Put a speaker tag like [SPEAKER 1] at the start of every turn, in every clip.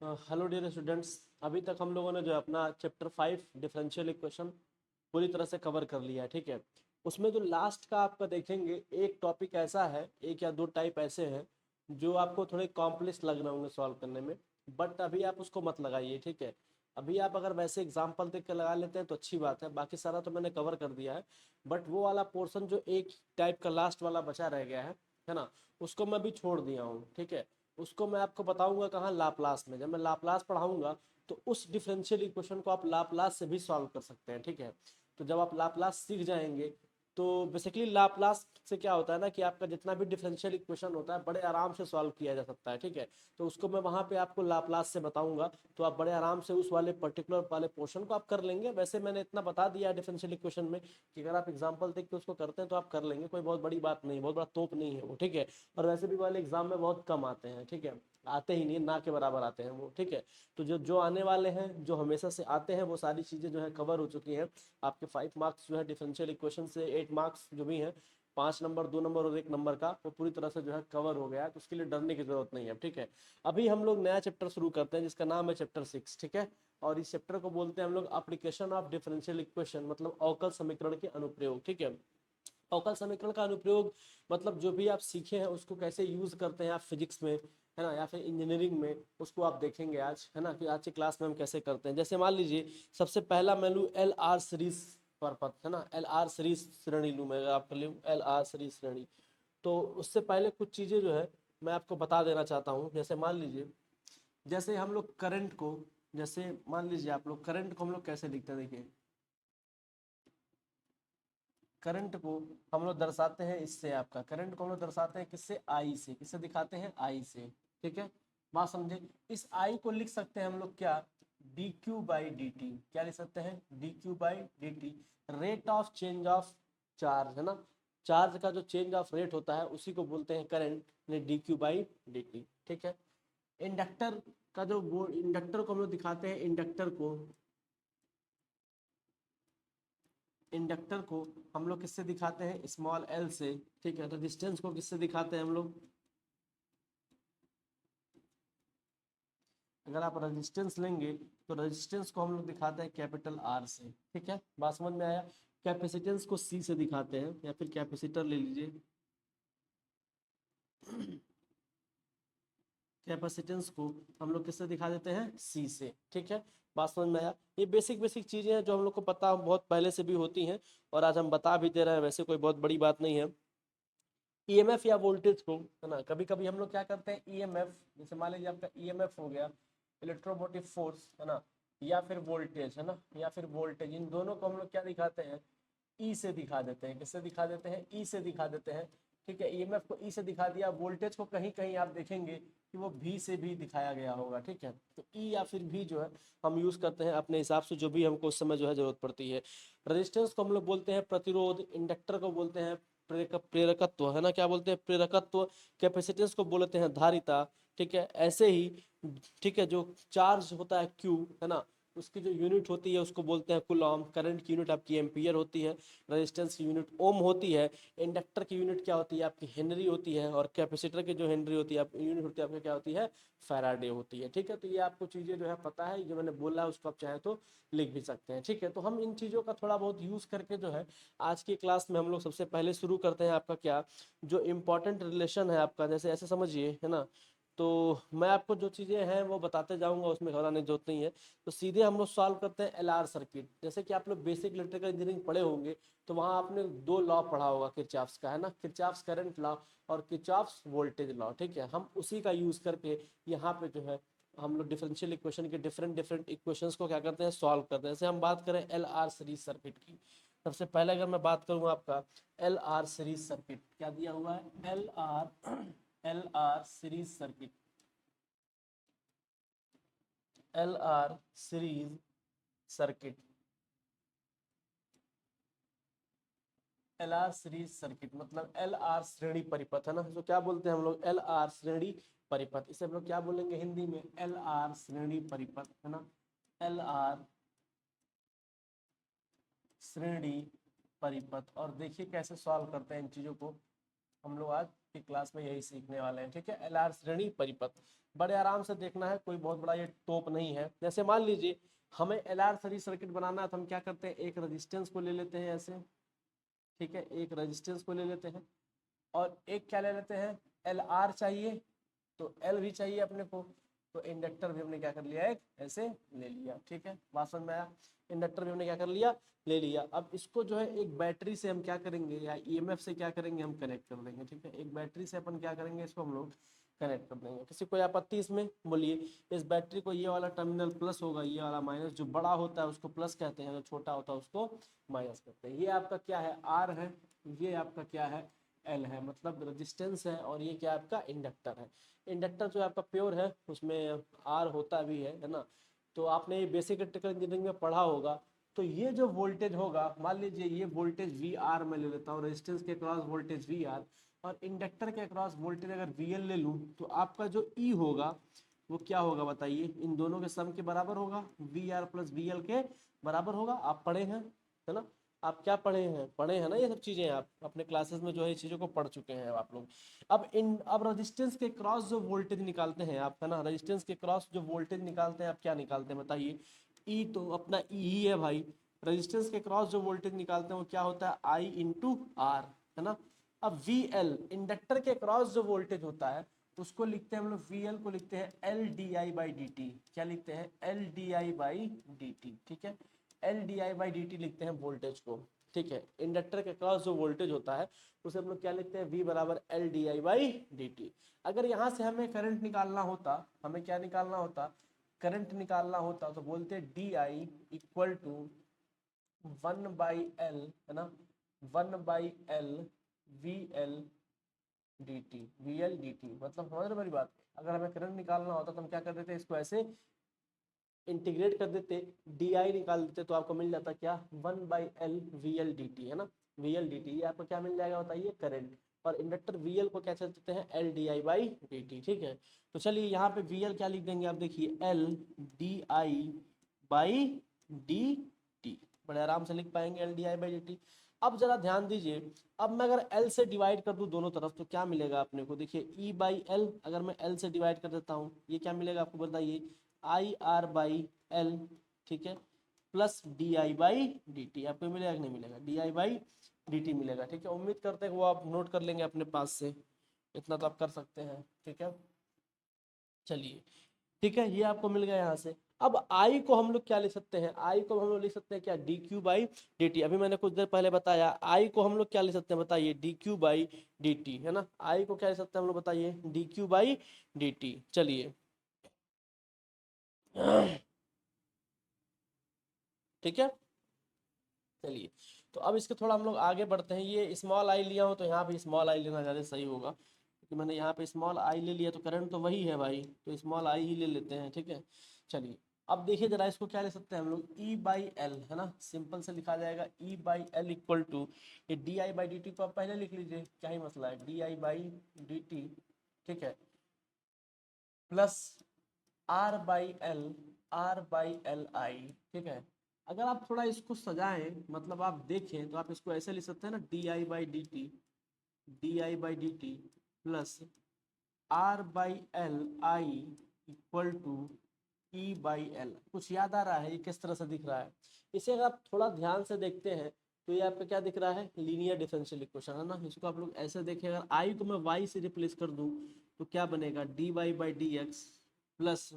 [SPEAKER 1] Hello dear students. अभी तक हम लोगों ने जो है अपना चैप्टर 5 डिफरेंशियल इक्वेशन पूरी तरह से कवर कर लिया है। ठीक है, उसमें जो लास्ट का आपका देखेंगे एक टॉपिक ऐसा है, एक या दो टाइप ऐसे हैं जो आपको थोड़े कॉम्प्लेक्स लग रहे होंगे सॉल्व करने में, बट अभी आप उसको मत लगाइए। ठीक है, अभी आप अगर वैसे एग्जाम्पल देख कर लगा लेते हैं तो अच्छी बात है, बाकी सारा तो मैंने कवर कर दिया है। बट वो वाला पोर्शन जो एक टाइप का लास्ट वाला बचा रह गया है ना, उसको मैं अभी छोड़ दिया हूँ। ठीक है, उसको मैं आपको बताऊंगा कहाँ, लाप्लास में। जब मैं लाप्लास पढ़ाऊंगा तो उस डिफरेंशियल इक्वेशन को आप लाप्लास से भी सॉल्व कर सकते हैं। ठीक है, तो जब आप लाप्लास सीख जाएंगे तो बेसिकली लाप्लास से क्या होता है ना कि आपका जितना भी डिफरेंशियल इक्वेशन होता है बड़े आराम से सॉल्व किया जा सकता है। ठीक है, तो उसको मैं वहाँ पे आपको लाप्लास से बताऊंगा, तो आप बड़े आराम से उस वाले पर्टिकुलर वाले पोर्शन को आप कर लेंगे। वैसे मैंने इतना बता दिया है डिफरेंशियल इक्वेशन में कि अगर आप एग्जाम्पल देख के उसको करते हैं तो आप कर लेंगे, कोई बहुत बड़ी बात नहीं, बहुत बड़ा तोप नहीं है वो। ठीक है, और वैसे भी वाले एग्जाम में बहुत कम आते हैं। ठीक है, आते ही नहीं, ना के बराबर आते हैं वो। ठीक है, तो जो जो आने वाले हैं, जो हमेशा से आते हैं, वो सारी चीज़ें जो है कवर हो चुकी हैं। आपके 5 मार्क्स जो है डिफरेंशियल इक्वेशन से, 8 मार्क्स जो भी हैं, 5 नंबर, 2 नंबर और 1 नंबर का, वो पूरी तरह से जो है कवर हो गया है, तो उसके लिए डरने की जरूरत नहीं है। ठीक है, अभी हम लोग नया चैप्टर शुरू करते हैं जिसका नाम है चैप्टर 6। ठीक है, और इस चैप्टर को बोलते हैं हम लोग एप्लीकेशन ऑफ डिफरेंशियल इक्वेशन, मतलब अवकल समीकरण के अनुप्रयोग। ठीक है, अवकल समीकरण का अनुप्रयोग मतलब जो भी आप सीखे हैं उसको कैसे यूज करते हैं आप फिजिक्स में, है ना, या फिर इंजीनियरिंग में, उसको आप देखेंगे आज, है ना, कि आज की क्लास में हम कैसे करते हैं। जैसे मान लीजिए सबसे पहला मैं लूँ एल आर सीरीज परपथ, है ना, एल आर सीरीज श्रेणी लूँ मैं, आपको लूँ एल आर सीरीज श्रेणी। तो उससे पहले कुछ चीज़ें जो है मैं आपको बता देना चाहता हूँ। जैसे मान लीजिए, जैसे हम लोग करंट को, जैसे मान लीजिए आप लोग करंट को हम लोग कैसे लिखते हैं, देखिए करंट को हम लोग दर्शाते हैं इससे, आपका करंट को हम लोग दर्शाते हैं किससे, आई से। किससे दिखाते हैं, आई से। ठीक है, बात समझे। इस आई को लिख सकते हैं हम लोग क्या, D Q by D T. क्या लिख सकते हैं, D Q by D T, rate of change of charge, है ना। चार्ज का जो चेंज ऑफ रेट होता है उसी को बोलते हैं current, D Q by D T. ठीक है, इंडक्टर का जो वो, इंडक्टर को हम लोग दिखाते हैं, इंडक्टर को, इंडक्टर को हम लोग किससे दिखाते हैं, स्मॉल एल से। ठीक है, रेजिस्टेंस को किससे दिखाते हैं हम लोग, अगर आप रेजिस्टेंस लेंगे तो रेजिस्टेंस को हम लोग दिखाते हैं कैपिटल आर से। ठीक है, बात समझ में आया। कैपेसिटेंस को सी से दिखाते हैं, या फिर कैपेसिटर ले लीजिए, कैपेसिटेंस को हम लोग किससे दिखा देते हैं, सी से। ठीक है, बात समझ में आया। ये बेसिक बेसिक चीजें हैं जो हम लोग को पता बहुत पहले से भी होती हैं, और आज हम बता भी दे रहे हैं, वैसे कोई बहुत बड़ी बात नहीं है। ईएमएफ या वोल्टेज को, है ना, कभी कभी हम लोग क्या करते हैं, ईएमएफ, जैसे मान लीजिए आपका ईएमएफ हो गया, इलेक्ट्रोमोटिव फोर्स, है ना, या फिर वोल्टेज, है ना, या फिर वोल्टेज, इन दोनों को हम लोग क्या दिखाते हैं, ई से दिखा देते हैं। किससे दिखा देते हैं, ई से दिखा देते हैं। ठीक है, ईएमएफ को ई से दिखा दिया, वोल्टेज को कहीं कहीं आप देखेंगे कि वो भी से भी दिखाया गया होगा। ठीक है, तो ई या फिर भी जो है हम यूज करते हैं अपने हिसाब से, जो भी हमको उस समय जो है जरूरत पड़ती है। रेजिस्टेंस को हम लोग बोलते हैं प्रतिरोध, इंडक्टर को बोलते हैं प्रेरकत्व, है ना, क्या बोलते हैं, प्रेरकत्व। कैपेसिटेंस को बोलते हैं धारिता। ठीक है, ऐसे ही, ठीक है, जो चार्ज होता है क्यू, है ना, उसकी जो यूनिट होती है उसको बोलते हैं कूलॉम। करंट की यूनिट आपकी एम्पियर होती है, रेजिस्टेंस की यूनिट ओम होती है, इंडक्टर की यूनिट क्या होती है आपकी, हेनरी होती है, और कैपेसिटर की जो हेनरी होती है आपकी यूनिट होती है आपकी क्या होती है, फैराडे होती है। ठीक है, तो ये आपको चीज़ें जो है पता है, जो मैंने बोला है उसको आप चाहे तो लिख भी सकते हैं। ठीक है, तो हम इन चीज़ों का थोड़ा बहुत यूज़ करके जो है आज की क्लास में हम लोग सबसे पहले शुरू करते हैं आपका क्या, जो इम्पोर्टेंट रिलेशन है आपका, जैसे ऐसे समझिए, है ना। तो मैं आपको जो चीज़ें हैं वो बताते जाऊंगा, उसमें घबराने की जरूरत नहीं है। तो सीधे हम लोग सॉल्व करते हैं एलआर सर्किट। जैसे कि आप लोग बेसिक इलेक्ट्रिकल इंजीनियरिंग पढ़े होंगे, तो वहाँ आपने दो लॉ पढ़ा होगा किरचॉफ्स का, है ना, किरचॉफ्स करंट लॉ और किरचॉफ्स वोल्टेज लॉ। ठीक है, हम उसी का यूज़ करके यहाँ पे जो है हम लोग डिफरेंशियल इक्वेशन के डिफरेंट डिफरेंट इक्वेशंस को क्या करते हैं, सॉल्व करते हैं। जैसे हम बात करें एल आर सीरीज सर्किट की, सबसे पहले अगर मैं बात करूँ आपका एल आर सीरीज सर्किट, क्या दिया हुआ है, L R series circuit, L R series circuit, L R series circuit मतलब एल आर श्रेणी परिपथ, है ना। तो क्या बोलते हैं हम लोग, एल आर श्रेणी परिपथ, इसे हम लोग क्या बोलेंगे हिंदी में, एल आर श्रेणी परिपथ, है ना, एल आर श्रेणी परिपथ। और देखिए कैसे सॉल्व करते हैं इन चीजों को हम लोग आज की क्लास में यही सीखने वाले हैं, ठीक है। एल आर श्रेणी परिपथ बड़े आराम से देखना है, कोई बहुत बड़ा ये टॉप नहीं है। जैसे मान लीजिए हमें एल आर श्रेणी सर्किट बनाना है तो हम क्या करते हैं, एक रेजिस्टेंस को ले लेते हैं ऐसे, ठीक है, एक रेजिस्टेंस को ले लेते हैं और एक क्या ले लेते हैं, एल आर चाहिए तो एल भी चाहिए अपने को, तो इंडक्टर भी हमने क्या कर लिया, एक ऐसे ले लिया, ठीक है। बात समझ में आया, इंडक्टर भी हमने क्या कर लिया, ले लिया। अब इसको जो है एक बैटरी से हम क्या करेंगे या ईएमएफ से क्या करेंगे, हम कनेक्ट कर देंगे, ठीक है। एक बैटरी से अपन क्या करेंगे, इसको हम लोग कनेक्ट कर देंगे। किसी कोई आपत्ति इसमें, बोलिए। इस बैटरी को ये वाला टर्मिनल प्लस होगा, ये वाला माइनस, जो बड़ा होता है उसको प्लस कहते हैं, जो छोटा होता है उसको माइनस कहते हैं। ये आपका क्या है, आर है, ये आपका क्या है, एल है, मतलब रेजिस्टेंस है, और ये क्या आपका इंडक्टर है। इंडक्टर जो आपका प्योर है उसमें आर होता भी है ना। तो आपने ये बेसिक इलेक्ट्रिकल इंजीनियरिंग में पढ़ा होगा। तो ये जो वोल्टेज होगा, मान लीजिए ये वोल्टेज वी आर मैं ले लेता हूँ, रेजिस्टेंस के क्रॉस वोल्टेज वी आर, और इंडक्टर के क्रॉस वोल्टेज अगर वी एल ले लूँ, तो आपका जो ई होगा वो क्या होगा बताइए, इन दोनों के सम के बराबर होगा, V R plus V L के बराबर होगा। आप पढ़े हैं, है ना, आप क्या पढ़े हैं ना, ये सब चीजें आप अपने क्लासेस में जो है चीजों को पढ़ चुके हैं आप लोग। अब रेजिस्टेंस के क्रॉस जो वोल्टेज निकालते हैं आप, है ना, रेजिस्टेंस के क्रॉस जो वोल्टेज निकालते हैं आप, क्या निकालते हैं बताइए, ई, तो अपना ई ही है भाई। रेजिस्टेंस के क्रॉस जो वोल्टेज निकालते हैं वो क्या होता है, आई इंटू आर, है ना। अब वी एल, इंडक्टर के क्रॉस जो वोल्टेज होता है उसको लिखते हैं हम लोग, वी एल को लिखते हैं L D I by D T. क्या लिखते हैं, L D I by D T, ठीक है। L D I by D T लिखते हैं वोल्टेज को, ठीक है। इंडक्टर के क्रॉस जो वोल्टेज होता है उसे हम लोग क्या लिखते हैं, V बराबर L D I by D T. अगर यहाँ से हमें करंट निकालना होता, हमें क्या निकालना होता, करंट निकालना होता, तो बोलते हैं D I equal to 1/L, है ना, 1/L V L D T, V L D T, मतलब समझ रहे मेरी बात। अगर हमें करंट निकालना होता तो हम क्या कर देते, इसको ऐसे इंटीग्रेट कर देते, डी आई निकाल देते, तो आपको मिल जाता क्या, 1/L V L D T, है ना। वी एल डी टी, ये आपको क्या मिल जाएगा बताइए, करंट। और इंडक्टर वी एल को क्या चल देते हैं, L D I by D T, ठीक है। तो चलिए यहाँ पे वी एल क्या लिख देंगे आप, देखिए L D I by D T, बड़े आराम से लिख पाएंगे L D I by D T. अब जरा ध्यान दीजिए, अब मैं अगर L से डिवाइड कर दूं दोनों तरफ तो क्या मिलेगा अपने को, देखिए E बाई एल, अगर मैं L से डिवाइड कर देता हूँ ये क्या मिलेगा आपको बताइए, आई आर बाई एल, ठीक है, plus D I by D T. आपको मिलेगा कि नहीं मिलेगा, D I by D T मिलेगा, ठीक है। उम्मीद करते हैं वो आप नोट कर लेंगे अपने पास से, इतना तो आप कर सकते हैं, ठीक है। चलिए, ठीक है, ये आपको मिल गया यहाँ से। अब आई को हम लोग क्या लिख सकते हैं, आई को हम लोग लिख सकते हैं क्या, D Q by D T. अभी मैंने कुछ देर पहले बताया, आई को हम लोग क्या लिख सकते हैं बताइए, D Q by D T, है ना। आई को क्या लिख सकते हैं हम लोग बताइए, D Q by D T. चलिए ठीक है, चलिए। तो अब इसके थोड़ा हम लोग आगे बढ़ते हैं। ये स्मॉल आई लिया हो तो यहाँ पे स्मॉल आई लेना ज़्यादा सही होगा, क्योंकि मैंने यहाँ पे स्मॉल आई ले लिया तो करंट तो वही है भाई, तो स्मॉल आई ही ले लेते हैं, ठीक है। चलिए, अब देखिए जरा, इसको क्या ले सकते हैं हम लोग, ई बाई एल, है ना, सिंपल से लिखा जाएगा E by L equal to, ये D I by D T को आप पहले लिख लीजिए, क्या ही मसला है, D I by D T, ठीक है, plus R by L, R by L I, ठीक है। अगर आप थोड़ा इसको सजाएं, मतलब आप देखें तो आप इसको ऐसे लिख सकते हैं ना, D I by D T, D I by D T plus R by L I equal to E by L. कुछ याद आ रहा है ये किस तरह से दिख रहा है, इसे अगर आप थोड़ा ध्यान से देखते हैं तो ये आपका क्या दिख रहा है, लीनियर डिफरेंशियल इक्वेशन, है ना। इसको आप लोग ऐसे देखें, अगर आई को मैं वाई से रिप्लेस कर दूं तो क्या बनेगा, D Y by D X plus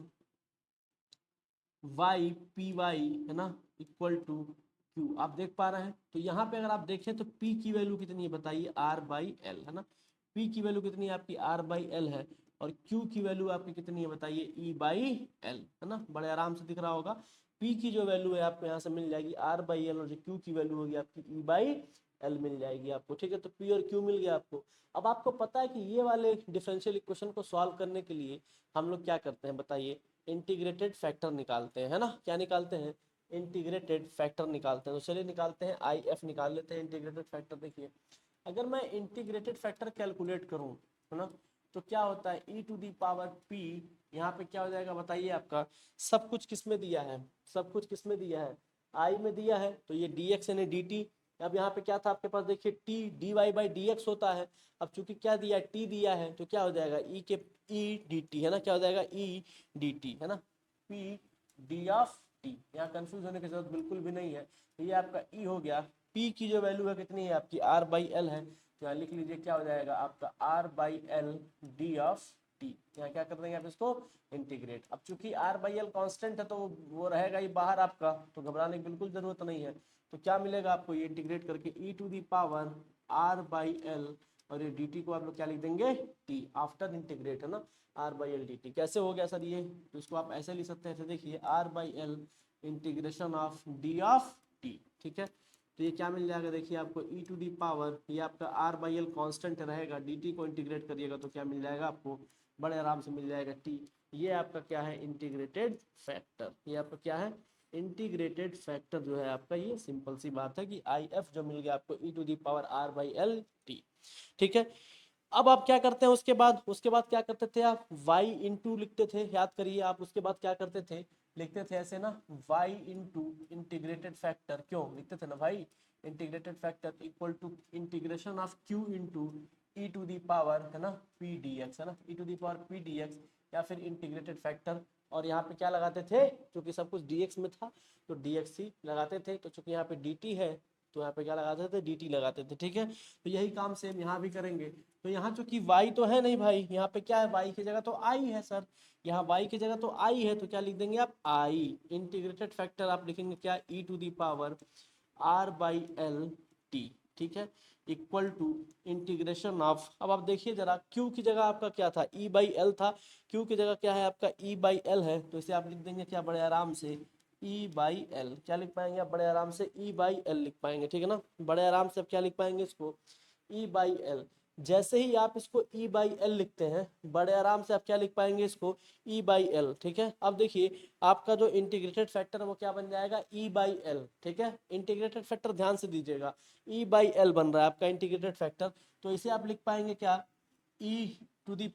[SPEAKER 1] Y P Y, है ना, इक्वल टू क्यू। आप देख पा रहे हैं, तो यहाँ पे अगर आप देखें तो पी की वैल्यू कितनी है बताइए, आर बाई एल, है ना। पी की वैल्यू कितनी है आपकी, आर बाई एल है, और क्यू की वैल्यू आपकी कितनी है बताइए, ई बाई एल, है ना। बड़े आराम से दिख रहा होगा, पी की जो वैल्यू है आपको यहाँ से मिल जाएगी आर बाई एल, और जो क्यू की वैल्यू होगी आपकी ई बाई एल मिल जाएगी आपको, ठीक है। तो पी और क्यू मिल गया आपको। अब आपको पता है कि ये वाले डिफरेंशियल इक्वेशन को सॉल्व करने के लिए हम लोग क्या करते हैं बताइए, इंटीग्रेटेड फैक्टर निकालते हैं, है ना। क्या निकालते हैं, इंटीग्रेटेड फैक्टर निकालते हैं। तो चलिए निकालते हैं, आई एफ निकाल लेते हैं इंटीग्रेटेड फैक्टर। देखिए, अगर मैं इंटीग्रेटेड फैक्टर कैलकुलेट करूं, है ना, तो क्या होता है, E to the power P, यहाँ पे क्या हो जाएगा बताइए आपका, सब कुछ किस में दिया है, सब कुछ किस में दिया है, आई में दिया है, तो ये डी एक्स यानी डी टी, अब यहाँ पे क्या था आपके पास, देखिए T D Y by D X होता है। अब चूंकि क्या दिया, टी दिया है, तो क्या हो जाएगा ई के ई डी टी है ना, क्या हो जाएगा ई डी टी है ना, पी डी ऑफ टी। यहाँ कंफ्यूज होने की जरूरत बिल्कुल भी नहीं है। तो ये आपका ई हो गया। पी की जो वैल्यू है कितनी है आपकी, आर बाई एल है, तो यहाँ लिख लीजिए क्या हो जाएगा आपका R by L D of T. यहाँ क्या कर देंगे आप इसको इंटीग्रेट। अब चूंकि आर बाई एल कॉन्स्टेंट है तो वो रहेगा ही बाहर आपका, तो घबराने की बिल्कुल जरूरत नहीं है। तो क्या मिलेगा आपको, ये इंटीग्रेट करके E to the power R by L, और ये डी टी को आप लोग क्या लिख देंगे टी आफ्टर इंटीग्रेट है ना, R by L D T. कैसे हो गया सर ये, तो इसको आप ऐसे लिख सकते हैं, देखिए R by L integration of D of T, ठीक है। तो ये क्या मिल जाएगा, देखिए आपको ई टू दी पावर, ये आपका आर बाई एल कॉन्स्टेंट रहेगा, डी टी को इंटीग्रेट करिएगा तो क्या मिल जाएगा आपको, बड़े आराम से मिल जाएगा टी। ये आपका क्या है इंटीग्रेटेड फैक्टर, ये आपका क्या है इंटीग्रेटेड फैक्टर जो है आपका, ये सिंपल सी बात है कि आई एफ जो मिल गया आपको E to the power R by L T, ठीक है। अब आप क्या करते हैं उसके बाद क्या करते थे आप, y इंटू लिखते थे, याद करिए आप, उसके बाद क्या करते थे, लिखते थे ऐसे ना, y इंटू इंटीग्रेटेड फैक्टर, क्यों लिखते थे ना भाई, integrated factor equal to integration of q into E to the power है ना पी डी एक्स है ना, E to the power P D X, या फिर इंटीग्रेटेड फैक्टर। और यहाँ पे क्या लगाते थे, क्योंकि सब कुछ dx में था तो dx ही लगाते थे, तो चूंकि यहाँ पे dt है तो यहाँ पे क्या लगाते थे dt लगाते थे, ठीक है। तो यही काम सेम यहाँ भी करेंगे। तो यहाँ चूंकि y तो है नहीं भाई, यहाँ पे क्या है y की जगह तो i है सर, यहाँ y की जगह तो i है, तो क्या लिख देंगे आप i इंटीग्रेटेड फैक्टर आप लिखेंगे क्या e to the power r by L T, ठीक है, इक्वल टू इंटीग्रेशन ऑफ, अब आप देखिए जरा q की जगह आपका क्या था e बाई एल था, q की जगह क्या है आपका e बाई एल है, तो इसे आप लिख देंगे क्या बड़े आराम से e बाई एल, क्या लिख पाएंगे आप बड़े आराम से e बाई एल लिख पाएंगे, ठीक है ना, बड़े आराम से आप क्या लिख पाएंगे इसको e बाई एल। जैसे ही आप इसको e बाई एल लिखते हैं बड़े आराम से आप क्या लिख पाएंगे इसको e बाई एल, ठीक है। अब देखिए आपका जो इंटीग्रेटेड फैक्टर है वो क्या बन जाएगा e बाई एल, ठीक है। इंटीग्रेटेड फैक्टर ध्यान से दीजिएगा, e बाई एल बन रहा है आपका इंटीग्रेटेड फैक्टर, तो इसे आप लिख पाएंगे क्या e to the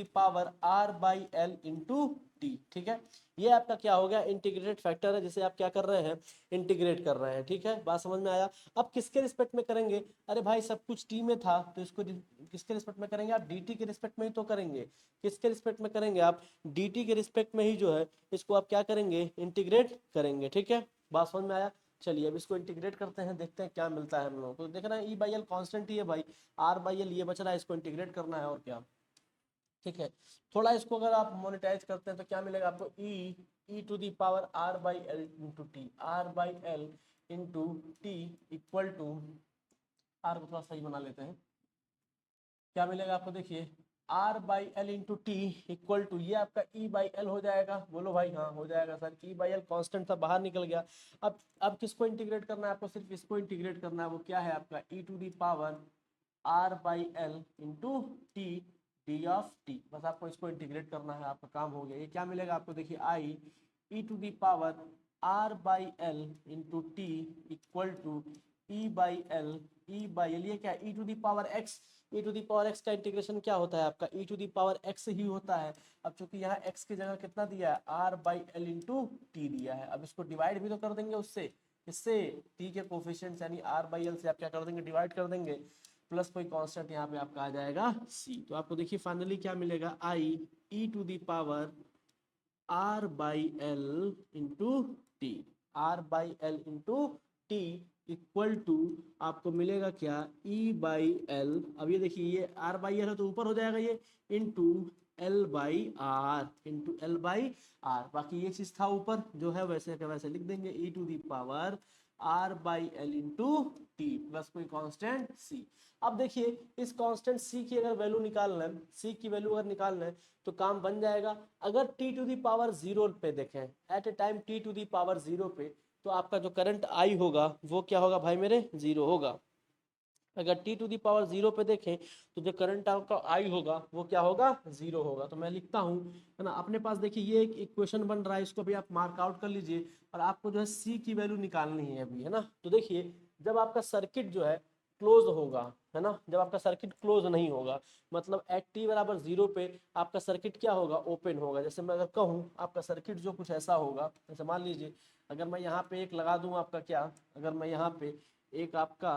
[SPEAKER 1] power r by L into T, ठीक है। ये आपका क्या हो गया इंटीग्रेटेड फैक्टर है जिसे आप क्या कर रहे हैं इंटीग्रेट कर रहे हैं, ठीक है, बात समझ में आया। अब किसके रिस्पेक्ट में करेंगे, अरे भाई सब कुछ टी में था तो इसको किसके रिस्पेक्ट में करेंगे आप, dt के रिस्पेक्ट में ही तो करेंगे। किसके रिस्पेक्ट में करेंगे आप, dt के रिस्पेक्ट में ही जो है इसको आप क्या करेंगे इंटीग्रेट करेंगे, ठीक है, बात समझ में आया। चलिए अब इसको इंटीग्रेट करते हैं, देखते हैं क्या मिलता है हम लोगों को। देख रहे हैं ई बाई एल कॉन्स्टेंट ही है भाई, आर बाई एल ये बच रहा है, इसको इंटीग्रेट करना है और क्या, ठीक है। थोड़ा इसको अगर आप मोनेटाइज करते हैं तो क्या मिलेगा आपको E to the power R by L into T, R by L into T equal to, R को थोड़ा सही बना लेते हैं, क्या मिलेगा आपको, देखिए R by L into T equal to, ये आपका ई बाई एल हो जाएगा, बोलो भाई हाँ हो जाएगा sir, E by L constant था बाहर निकल गया। अब किसको इंटीग्रेट करना है आपको, सिर्फ इसको इंटीग्रेट करना है, वो क्या है आपका E to the power R by L into T D of T, बस आपको इसको इंटीग्रेट करना है, आपका काम हो गया। ये क्या मिलेगा आपको, देखिए I E to the power R by L into T equal to E by L, ये क्या E to the power X, E to the power X का इंटीग्रेशन क्या होता है आपका E to the power X ही होता है। अब चूंकि यहाँ एक्स की जगह कितना दिया है R by L into T दिया है, अब इसको डिवाइड भी तो कर देंगे उससे, इससे टी के कोफिशिएंट्स यानी आर बाई एल से आप क्या कर देंगे डिवाइड कर देंगे, प्लस कोई कांस्टेंट यहाँ पे आपका आ जाएगा सी। तो आपको देखिए फाइनली क्या मिलेगा I E to the power R by L into T, R by L into T equal to आपको मिलेगा क्या ई बाई एल, अब ये देखिए ये आर बाई एल है तो ऊपर हो जाएगा ये into L by R, into L by R, बाकी ये चीज था ऊपर जो है वैसे का वैसे लिख देंगे E to the power R by L into T plus कोई कांस्टेंट सी। अब देखिए इस कांस्टेंट सी की अगर वैल्यू निकालना है, सी की वैल्यू अगर निकालना है तो काम बन जाएगा। अगर T to the power zero पे देखें, at a time T to the power zero पे, तो आपका जो करंट आई होगा वो क्या होगा भाई मेरे जीरो होगा। अगर T to the power zero पे देखें तो जो करंट आपका आई होगा वो क्या होगा जीरो होगा। तो मैं लिखता हूँ है ना, अपने पास देखिए ये एक इक्वेशन बन रहा है, इसको भी आप मार्क आउट कर लीजिए और आपको जो है सी की वैल्यू निकालनी है अभी है ना। तो देखिए जब आपका सर्किट जो है क्लोज होगा, है ना, जब आपका सर्किट क्लोज नहीं होगा, मतलब एट टी बराबर 0 पे आपका सर्किट क्या होगा, ओपन होगा। जैसे मैं अगर कहूँ आपका सर्किट जो कुछ ऐसा होगा, जैसे मान लीजिए अगर मैं यहाँ पे एक लगा दूँ आपका क्या, अगर मैं यहाँ पे एक आपका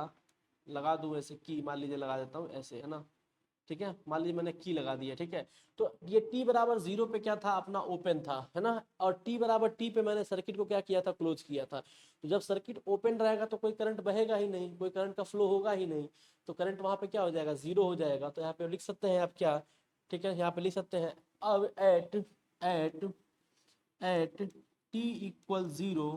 [SPEAKER 1] लगा दूँ ऐसे की, मान लीजिए लगा देता हूँ ऐसे, है ना, ठीक है, मान लीजिए मैंने की लगा दिया, ठीक है, तो ये t बराबर 0 पे क्या था, अपना ओपन था, है ना, और t बराबर t पे मैंने सर्किट को क्या किया था, क्लोज किया था। तो जब सर्किट ओपन रहेगा तो कोई करंट बहेगा ही नहीं, कोई करंट का फ्लो होगा ही नहीं, तो करंट वहां पे क्या हो जाएगा, 0 हो जाएगा। तो यहाँ पे लिख सकते हैं आप क्या, ठीक है, यहाँ पे लिख सकते हैं अब at at at t equal 0,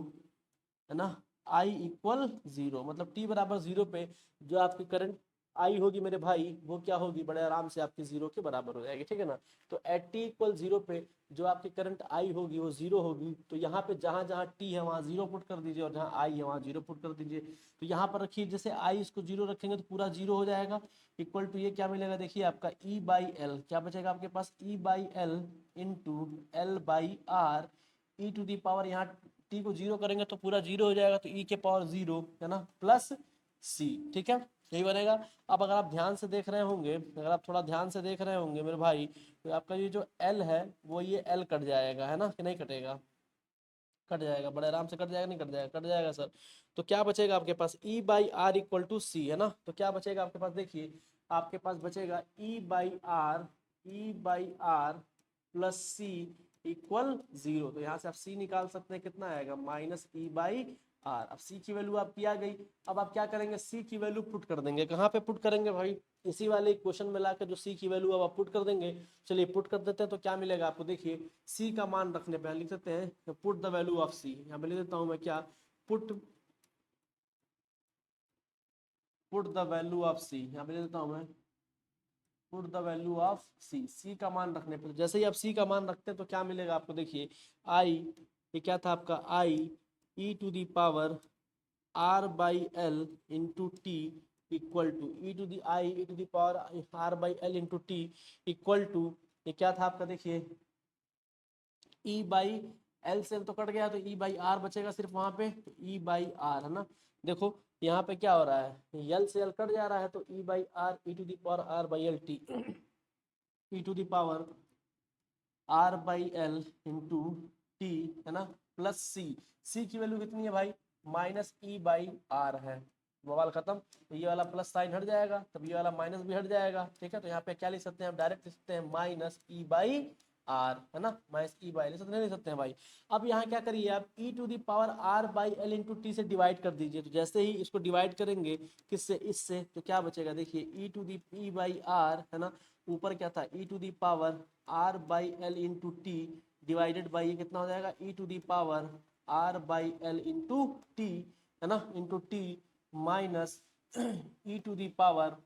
[SPEAKER 1] है ना, आई इक्वल 0, मतलब t बराबर 0 पे जो आपकी करंट आई होगी मेरे भाई, वो क्या होगी, बड़े आराम से आपकी 0 के बराबर हो जाएगी, ठीक है ना। तो एट t इक्वल 0 पे जो आपकी करंट आई होगी वो 0 होगी। तो यहाँ पे जहाँ जहाँ t है वहाँ 0 पुट कर दीजिए, और जहाँ i है वहाँ 0 पुट कर दीजिए। तो यहाँ पर रखिए, जैसे i इसको 0 रखेंगे तो पूरा 0 हो जाएगा, इक्वल टू ये क्या मिलेगा, देखिए आपका e बाई एल, क्या बचेगा आपके पास, e by L into L by R, E to the power, यहाँ t को 0 करेंगे तो पूरा 0 हो जाएगा, तो e के पावर 0, है ना, प्लस c, ठीक है, यही बनेगा। अब अगर आप ध्यान से देख रहे होंगे, अगर आप थोड़ा ध्यान से देख रहे होंगे मेरे भाई, तो आपका ये जो l है वो ये l कट जाएगा, है ना, कि नहीं कटेगा, कट जाएगा, बड़े आराम से कट जाएगा, नहीं कट जाएगा, कट जाएगा सर। तो क्या बचेगा आपके पास, e by R equal to C, है ना, तो क्या बचेगा आपके पास, देखिए आपके पास बचेगा E by R plus C equal 0। तो यहाँ से आप c निकाल सकते हैं, कितना आएगा, माइनस ई बाई आर। अब c की वैल्यू आपकी आ गई, अब आप क्या करेंगे, c की वैल्यू पुट कर देंगे, कहाँ पे पुट करेंगे भाई, इसी वाले क्वेश्चन में लाकर जो c की वैल्यू अब आप पुट कर देंगे। चलिए पुट कर देते हैं, तो क्या मिलेगा आपको, देखिए c का मान रखने पे लिख सकते हैं put the value of c, यहाँ पे लिख देता हूँ मैं क्या, put put the value of c, यहाँ पे लिख देता हूँ मैं put the value of c का मान रखने पे, जैसे ही आप c का मान रखते हैं तो क्या मिलेगा आपको, देखिए i, ये क्या था आपका i e to the power r by L into T equal to E to the I E to the power r by L into T equal to, ये क्या था आपका, देखिए ई बाई एल से तो कट गया, तो ई बाई आर बचेगा सिर्फ वहां पे, तो ई बाई आर, है ना, देखो यहाँ पे क्या हो रहा है, एल से एल कट जा रहा है, तो E by R E to the power R by L T E to the power R by L into T, है ना, प्लस सी की वैल्यू कितनी है भाई, माइनस ई बाई आर है, बवाल खत्म। तो ये वाला प्लस साइन हट जाएगा, तब ये वाला माइनस भी हट जाएगा, ठीक है। तो यहाँ पे क्या लिख सकते हैं, आप डायरेक्ट लिख सकते हैं माइनस ई बाई आर, है ना, माइनस ई बाई लिख सकते नहीं लिख सकते हैं भाई। अब यहाँ क्या करिए आप, E to the power R by L into T से डिवाइड कर दीजिए। तो जैसे ही इसको डिवाइड करेंगे किससे, इससे, तो क्या बचेगा, देखिए E to the E by R, है ना, ऊपर क्या था, E to the power R by L into T divided by ये कितना हो जाएगा, E to the power R by L into T, है ना, into T minus E to the power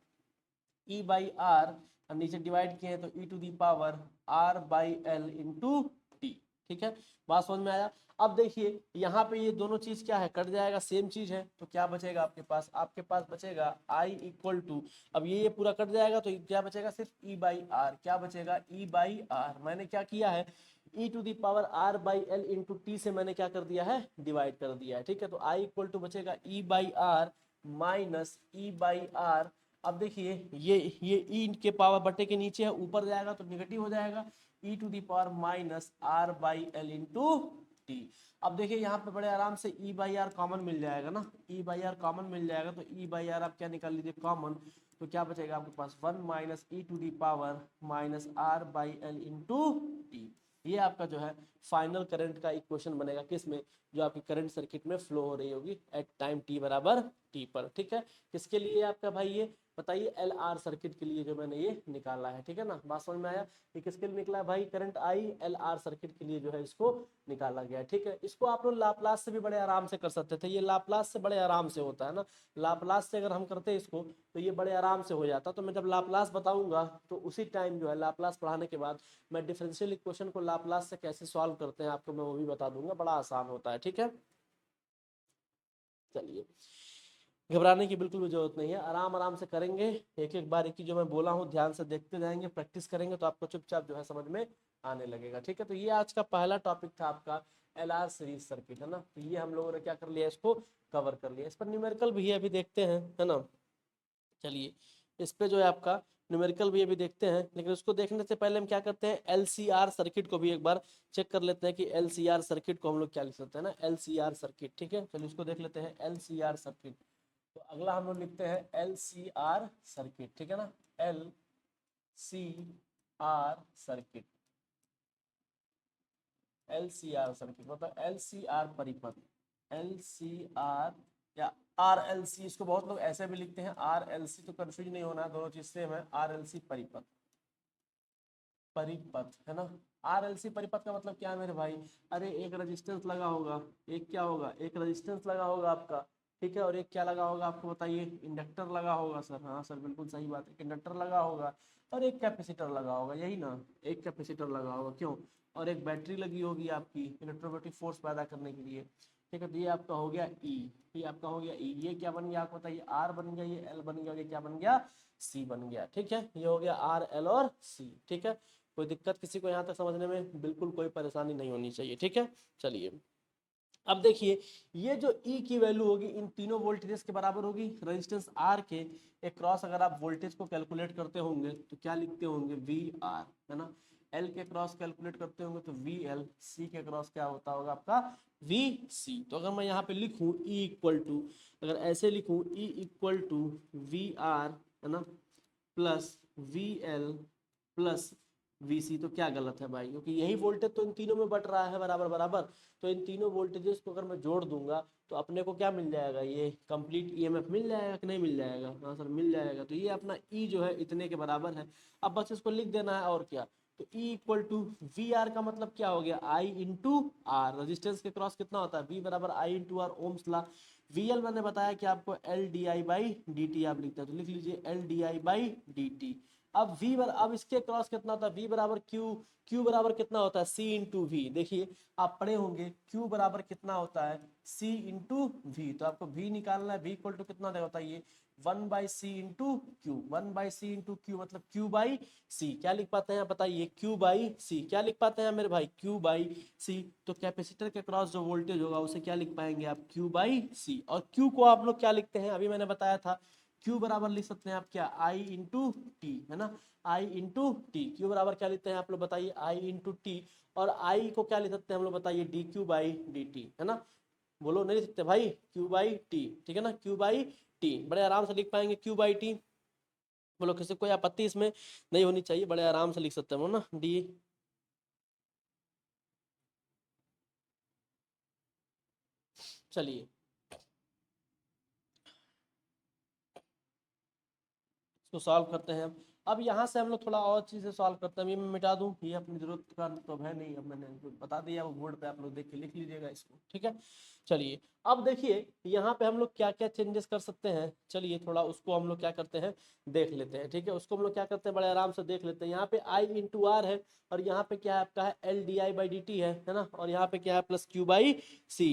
[SPEAKER 1] E by R, और नीचे डिवाइड किए हैं तो E to the power R by L into T, ठीक है, बात समझ में आया। अब देखिए यहाँ पे ये दोनों चीज क्या है, कट जाएगा, सेम चीज है, तो क्या बचेगा आपके पास बचेगा आई इक्वल टू, अब ये पूरा कट जाएगा तो क्या बचेगा, सिर्फ ई बाई आर, क्या बचेगा, ई बाई आर, मैंने क्या किया है, E to the power R by L into T से मैंने क्या कर दिया है, डिवाइड कर दिया है, ठीक है। तो आई इक्वल टू बचेगा E by R minus E by R. अब देखिए ये ई के पावर बटे के नीचे है, ऊपर जाएगा तो निगेटिव हो जाएगा, E to the power minus R by L into T. अब देखिए यहाँ पे बड़े आराम से ई बाई आर कॉमन मिल जाएगा ना, ई बाई आर कॉमन मिल जाएगा, तो ई बाई आर आप क्या निकाल लीजिए कॉमन, तो क्या बचेगा आपके पास, 1 minus E to the power minus R by L into T. ये आपका जो है फाइनल करंट का इक्वेशन बनेगा, किसमें, जो आपकी करंट सर्किट में फ्लो हो रही होगी एट टाइम टी बराबर टी पर, ठीक है। किसके लिए आपका भाई, ये बताइए, एल आर सर्किट के लिए जो मैंने ये निकाला है, ठीक है ना, बात समझ में आया। ये किसके लिए निकला है भाई, current I L R circuit के लिए जो है इसको निकाला गया है, ठीक है। इसको आप लोग लाप्लास से भी बड़े आराम से कर सकते थे, ये लाप्लास से बड़े आराम से होता है ना, लाप्लास से अगर हम करते हैं इसको तो ये बड़े आराम से हो जाता। तो मैं जब लाप्लास बताऊंगा तो उसी टाइम जो है लाप्लास पढ़ाने के बाद मैं डिफरेंशियल इक्वेशन को लाप्लास से कैसे सॉल्व करते हैं आपको मैं वो भी बता दूंगा, बड़ा आसान होता है, ठीक है। चलिए, घबराने की बिल्कुल भी जरूरत नहीं है, आराम आराम से करेंगे, एक एक बार एक ही जो मैं बोला हूँ ध्यान से देखते जाएंगे, प्रैक्टिस करेंगे तो आपको चुपचाप जो है समझ में आने लगेगा, ठीक है। तो ये आज का पहला टॉपिक था आपका एल आर सीरीज सर्किट, है ना, तो ये हम लोगों ने क्या कर लिया, इसको कवर कर लिया। इस पर न्यूमेरिकल भी है, अभी देखते हैं, है ना। चलिए इस पे जो है आपका न्यूमेरिकल भी अभी देखते हैं, लेकिन उसको देखने से पहले हम क्या करते हैं, एलसीआर सर्किट को भी एक बार चेक कर लेते हैं कि एलसीआर सर्किट को हम लोग क्या लिख सकते हैं ना, एलसीआर सर्किट। ठीक है, चलिए उसको देख लेते हैं, एलसीआर सर्किट। तो अगला हम लोग लिखते हैं एलसीआर सर्किट। ठीक है ना, L C R circuit, LCR circuit मतलब एलसीआर परिपथ, एलसीआर या आरएलसी, इसको बहुत लोग ऐसे भी लिखते हैं आरएलसी, तो कंफ्यूज नहीं होना, दोनों चीज सेम है। आरएलसी परिपथ, परिपथ है ना। आरएलसी परिपथ का मतलब क्या है मेरे भाई, अरे एक रेजिस्टेंस लगा होगा, एक क्या होगा, एक रेजिस्टेंस लगा होगा आपका, ठीक है, और एक क्या लगा होगा आपको बताइए, इंडक्टर लगा होगा सर, हाँ सर बिल्कुल सही बात है, इंडक्टर लगा होगा, और एक कैपेसिटर लगा होगा, यही ना, एक कैपेसिटर लगा होगा, क्यों, और एक बैटरी लगी होगी आपकी इलेक्ट्रोमैग्नेटिक फोर्स पैदा करने के लिए। ठीक है, तो ये आपका हो गया ई, ये आपका हो गया ई, ये क्या बन गया आपको बताइए, आर बन गया, ये एल बन गया, ये क्या बन गया, सी बन गया। ठीक है, ये हो गया आर एल और सी। ठीक है, कोई दिक्कत किसी को यहाँ तक समझने में, बिल्कुल कोई परेशानी नहीं होनी चाहिए। ठीक है, चलिए अब देखिए, ये जो E की वैल्यू होगी इन तीनों वोल्टेजेस के बराबर होगी। रेजिस्टेंस R के एक क्रॉस अगर आप वोल्टेज को कैलकुलेट करते होंगे तो क्या लिखते होंगे, VR है ना, L के क्रॉस कैलकुलेट करते होंगे तो VL, C के क्रॉस क्या होता होगा आपका VC। तो अगर मैं यहाँ पे लिखूँ E इक्वल टू, अगर ऐसे लिखूँ E इक्वल टू VR है ना प्लस VL प्लस VC, तो क्या गलत है भाई, क्योंकि यही वोल्टेज तो इन तीनों में बट रहा है बराबर बराबर। तो इन तीनों वोल्टेजेस को अगर मैं जोड़ दूंगा तो अपने को क्या मिल जाएगा, ये कंप्लीट ईएमएफ मिल जाएगा कि नहीं मिल जाएगा, हाँ सर मिल जाएगा। तो ये अपना ई जो है इतने के बराबर है, अब बस इसको लिख देना है और क्या। तो E equal to V R का मतलब क्या हो गया, आई इंटू आर, रजिस्टेंस के क्रॉस कितना होता है, वी बराबर I into R, Ohm's law. V L मैंने बताया कि आपको L D I by D T आप लिखते हैं, तो लिख लीजिए L D I by D T. अब v बर, अब इसके क्रॉस कितना होता है, v बराबर q, q बराबर कितना होता है c इंटू वी। देखिए आप पढ़े होंगे q बराबर कितना होता है c इंटू वी, तो आपको v निकालना है, v इक्वल टू कितना देगा बताइए, 1/c into Q, 1/c into Q मतलब q बाई c। क्या लिख पाते हैं बताइए, q बाई c, क्या लिख पाते हैं मेरे भाई, q बाई c। तो कैपेसिटर के क्रॉस जो वोल्टेज होगा उसे क्या लिख पाएंगे आप, q बाई c। और q को आप लोग क्या लिखते हैं, अभी मैंने बताया था, Q बराबर लिख सकते हैं आप क्या, I इंटू टी है ना, I इंटू टी। क्यू बराबर क्या लिखते हैं आप लोग बताइए, I इंटू टी। और I को क्या लिख सकते हैं हम लोग बताइए, D Q by D T है ना, बोलो नहीं लिख सकते भाई, Q बाई टी, ठीक है ना, Q बाई टी बड़े आराम से लिख पाएंगे, Q बाई टी। बोलो किसी कोई आपत्ति इसमें नहीं होनी चाहिए, बड़े आराम से लिख सकते हैं ना, डी। चलिए इसको सॉल्व करते हैं। अब यहाँ से हम लोग थोड़ा और चीज़ें सॉल्व करते हैं, अभी मैं मिटा दूँ, ये अपनी जरूरत का तो है नहीं, अब मैंने जो बता दिया वो बोर्ड पे आप लोग देख के लिख लीजिएगा इसको। ठीक है, चलिए अब देखिए यहाँ पे हम लोग क्या क्या चेंजेस कर सकते हैं, चलिए थोड़ा उसको हम लोग क्या करते हैं देख लेते हैं। ठीक है, उसको हम लोग क्या करते हैं बड़े आराम से देख लेते हैं। यहाँ पे आई इंटू आर है, और यहाँ पे क्या है आपका है L D I by D T है ना, और यहाँ पे क्या है प्लस क्यू बाई सी।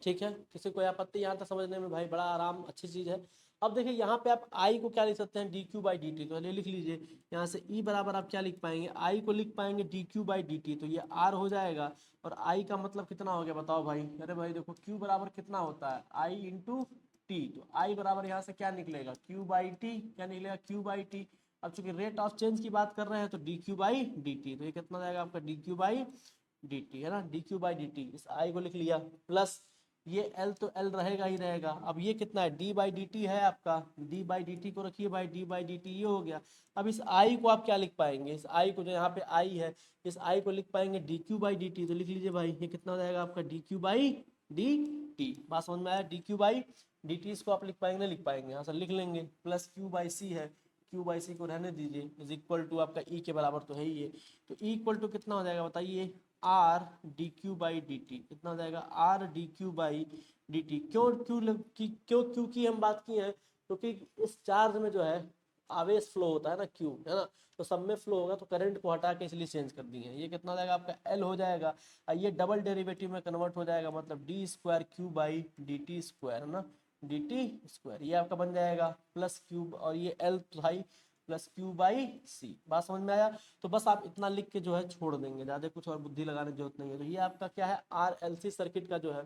[SPEAKER 1] ठीक है, किसी को आपत्ति यहाँ तक समझने में भाई, बड़ा आराम अच्छी चीज है। अब देखिए यहाँ पे आप आई को क्या लिख सकते हैं, D Q by D T, तो चलिए लिख लीजिए यहाँ से ई बराबर आप क्या लिख पाएंगे, आई को लिख पाएंगे D Q by D T, तो ये आर हो जाएगा। और आई का मतलब कितना हो गया बताओ भाई, अरे भाई देखो क्यू बराबर कितना होता है, आई इंटू टी, तो आई बराबर यहाँ से क्या निकलेगा, क्यू बाई टी, क्या निकलेगा क्यू बाई टी। अब चूंकि रेट ऑफ चेंज की बात कर रहे हैं तो D Q by D T, तो ये कितना जाएगा आपका D Q by D T है ना, D Q by D T, इस आई को लिख लिया, प्लस ये L तो L रहेगा ही रहेगा। अब ये कितना है, d बाई डी टी है आपका, d बाई डी टी को रखिए भाई, d बाई डी टी ये हो गया। अब इस I को आप क्या लिख पाएंगे, इस I को जो यहाँ पे I है, इस I को लिख पाएंगे D Q by D T, तो लिख लीजिए भाई ये कितना हो जाएगा आपका D Q by D T. बात समझ में आया, D Q by D T इसको आप लिख पाएंगे नहीं लिख पाएंगे, यहाँ से लिख लेंगे, प्लस क्यू बाई सी है, क्यू बाई सी को रहने दीजिए, इज इक्वल टू आपका ई के बराबर तो है ही है। तो ई इक्वल टू कितना हो जाएगा बताइए, R D Q by D T, कितना हो जाएगा R D Q by D T. क्यों क्यू की हम बात की है, क्योंकि इस चार्ज में जो है आवेश फ्लो होता है ना, क्यू है ना, तो सब में फ्लो होगा, तो करंट को हटा के इसलिए चेंज कर दिए हैं। ये कितना हो जाएगा आपका एल हो जाएगा, और ये डबल डेरिवेटिव में कन्वर्ट हो जाएगा, मतलब D square Q by D T square है ना, डी टी स्क्वायर, ये आपका बन जाएगा प्लस क्यूब, और ये एल तो भाई प्लस क्यू बाई सी। बात समझ में आया? तो बस आप इतना लिख के जो है छोड़ देंगे, ज़्यादा कुछ और बुद्धि लगाने की जरूरत नहीं है। तो ये आपका क्या है, RLC सर्किट का जो है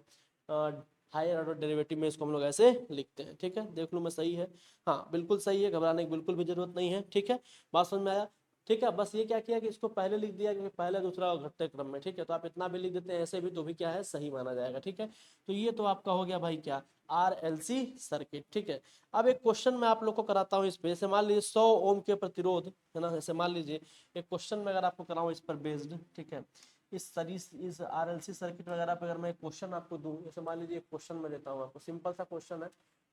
[SPEAKER 1] हायर ऑर्डर डेरिवेटिव में इसको हम लोग ऐसे लिखते हैं। ठीक है, देख लूँ मैं सही है? हाँ बिल्कुल सही है, घबराने की बिल्कुल भी जरूरत नहीं है। ठीक है, बात समझ में आया? ठीक है, बस ये क्या किया कि इसको पहले लिख दिया कि पहले दूसरा और घटते क्रम में। ठीक है, तो आप इतना भी लिख देते हैं ऐसे भी, तो भी क्या है, सही माना जाएगा। ठीक है, तो ये तो आपका हो गया भाई क्या, RLC सर्किट। ठीक है, अब एक क्वेश्चन मैं आप लोग को कराता हूँ इस पे। जैसे मान लीजिए 100 ओम के प्रतिरोध है ना, जैसे मान लीजिए एक क्वेश्चन में अगर आपको कराऊँ इस पर बेस्ड, ठीक है, इस RLC सर्किट वगैरह पे अगर मैं एक क्वेश्चन आपको दूं, जैसे मान लीजिए एक क्वेश्चन मैं देता हूँ आपको, सिंपल सा क्वेश्चन है,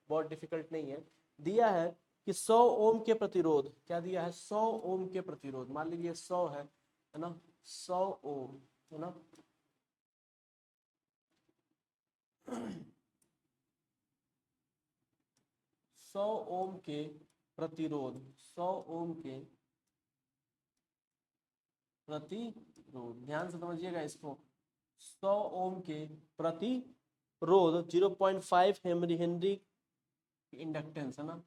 [SPEAKER 1] बहुत डिफिकल्ट नहीं है। दिया है कि 100 ओम के प्रतिरोध, क्या दिया है, 100 ओम के प्रतिरोध, मान लीजिए 100 है ना, 100 ओम है ना, 100 ओम के प्रतिरोध, 100 ओम के प्रतिरोध, ध्यान से समझिएगा इसको, 100 ओम के प्रतिरोध 0.5 हेनरी इंडक्टेंस है ना,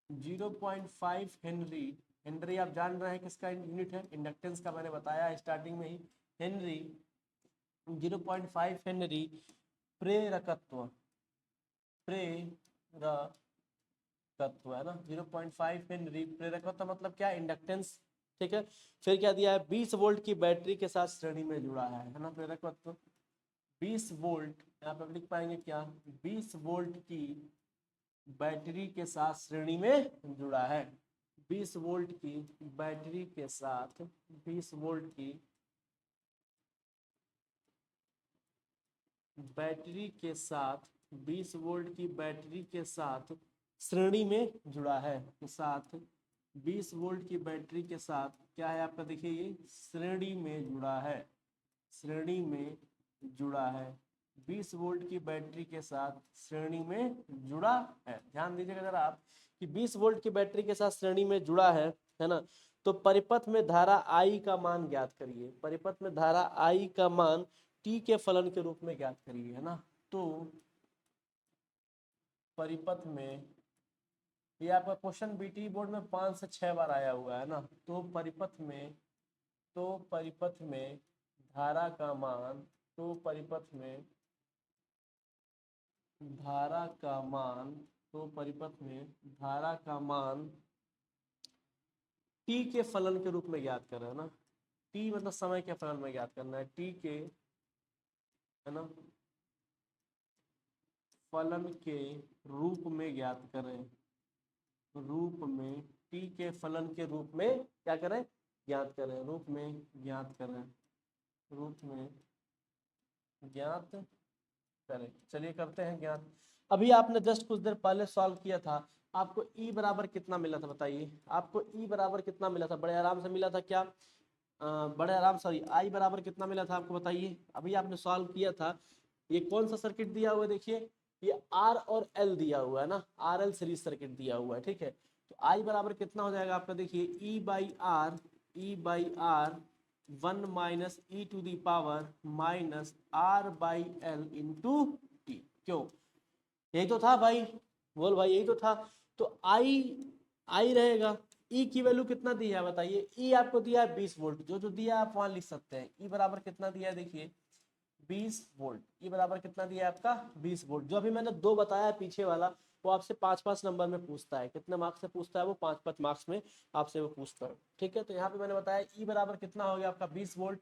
[SPEAKER 1] 0.5 हेनरी, हेनरी आप जान रहे हैं किसका यूनिट है, इंडक्टेंस का मैंने बताया स्टार्टिंग में ही, हेनरी 0.5 हेनरी प्रेरकत्व, प्रेरकत्व है ना, 0.5 हेनरी प्रेरकत्व मतलब क्या, इंडक्टेंस। ठीक है, फिर क्या दिया है, 20 वोल्ट की बैटरी के साथ श्रेणी में जुड़ा है ना, प्रेरकत्व 20 वोल्ट, यहाँ पे लिख पाएंगे क्या, 20 वोल्ट की बैटरी के साथ श्रेणी में जुड़ा है, 20 वोल्ट की बैटरी के साथ, 20 वोल्ट की बैटरी के साथ, 20 वोल्ट की बैटरी के साथ श्रेणी में जुड़ा है, के साथ 20 वोल्ट की बैटरी के साथ क्या है आपका, देखिए ये श्रेणी में जुड़ा है, श्रेणी में जुड़ा है, 20 वोल्ट की बैटरी के साथ श्रेणी में जुड़ा है। ध्यान दीजिएगा जरा आप कि 20 वोल्ट की बैटरी के साथ श्रेणी में जुड़ा है ना, तो परिपथ में धारा I का मान ज्ञात करिए, परिपथ में धारा I का मान T के फलन के रूप में ज्ञात करिए है ना। तो परिपथ में, ये आपका क्वेश्चन BT बोर्ड में 5 से 6 बार आया हुआ है ना, तो परिपथ में, तो परिपथ में धारा का मान, तो परिपथ में धारा का मान, तो परिपथ में धारा का मान T के फलन के रूप में ज्ञात कर रहे हैं ना, T मतलब समय के फलन में ज्ञात करना है, T के है ना फलन के रूप में ज्ञात करें, रूप में T के फलन के रूप में क्या करें, ज्ञात करें, रूप में ज्ञात करें, रूप में ज्ञात करें। चलिए करते हैं ज्ञात। अभी आपने जस्ट कुछ देर पहले सॉल्व किया था, आपको E बराबर कितना मिला था बताइए, आपको E बराबर कितना मिला था, बड़े आराम से मिला था क्या, बड़े आराम, सॉरी I बराबर कितना मिला था आपको बताइए। अभी आपने सॉल्व किया था, ये कौन सा सर्किट दिया हुआ है, देखिए ये R और L दिया हुआ है ना, RL सीरीज सर्किट दिया हुआ है। ठीक है, तो I बराबर कितना हो जाएगा आपका, देखिए E by R 1 minus E to the power minus R by L into T. क्यों, यही तो था भाई, बोल भाई यही तो था। तो आई रहेगा, ई की वैल्यू कितना दी है बताइए, ई आपको दिया है 20 वोल्ट, जो जो दिया है आप वहां लिख सकते हैं। ई बराबर कितना दिया है, देखिए 20 वोल्ट, ई बराबर कितना दिया है आपका 20 वोल्ट। जो अभी मैंने दो बताया है पीछे वाला, वो आपसे 5-5 नंबर में पूछता है, कितने मार्क्स से पूछता है वो, 5-5 मार्क्स में आपसे वो पूछता है। ठीक है, तो यहाँ पे मैंने बताया ई बराबर कितना हो गया आपका 20 वोल्ट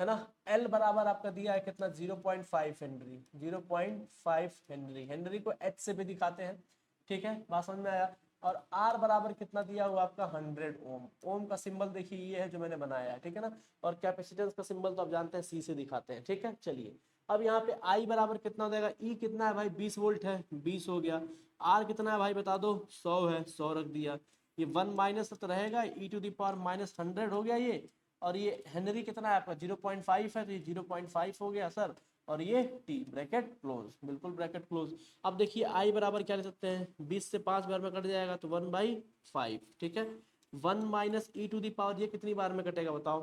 [SPEAKER 1] है ना, एल बराबर आपका दिया है कितना 0.5 हेनरी, 0.5 हेनरी, हेनरी को एच से भी दिखाते हैं। ठीक है, बात समझ में आया। और आर बराबर कितना दिया हुआ आपका 100 ओम, ओम का सिंबल देखिए ये है जो मैंने बनाया है। ठीक है ना, और कैपेसिटेंस का सिंबल तो आप जानते हैं सी से दिखाते हैं। ठीक है, चलिए अब यहाँ पे आई बराबर कितना हो जाएगा, ई कितना है भाई 20 वोल्ट है, 20 हो गया। आर कितना है भाई बता दो, 100 है, 100 रख दिया। ये 1 माइनस तो रहेगा, ई टू दी पावर माइनस 100 हो गया ये। और ये हेनरी कितना है आपका 0.5 है, तो ये 0.5 हो गया सर। और ये टी, ब्रैकेट क्लोज, बिल्कुल ब्रैकेट क्लोज। अब देखिए आई बराबर क्या ले सकते हैं, 20 से 5 बार में कट जाएगा तो 1/5। ठीक है, 1 minus E to the power, ये कितनी बार में कटेगा बताओ,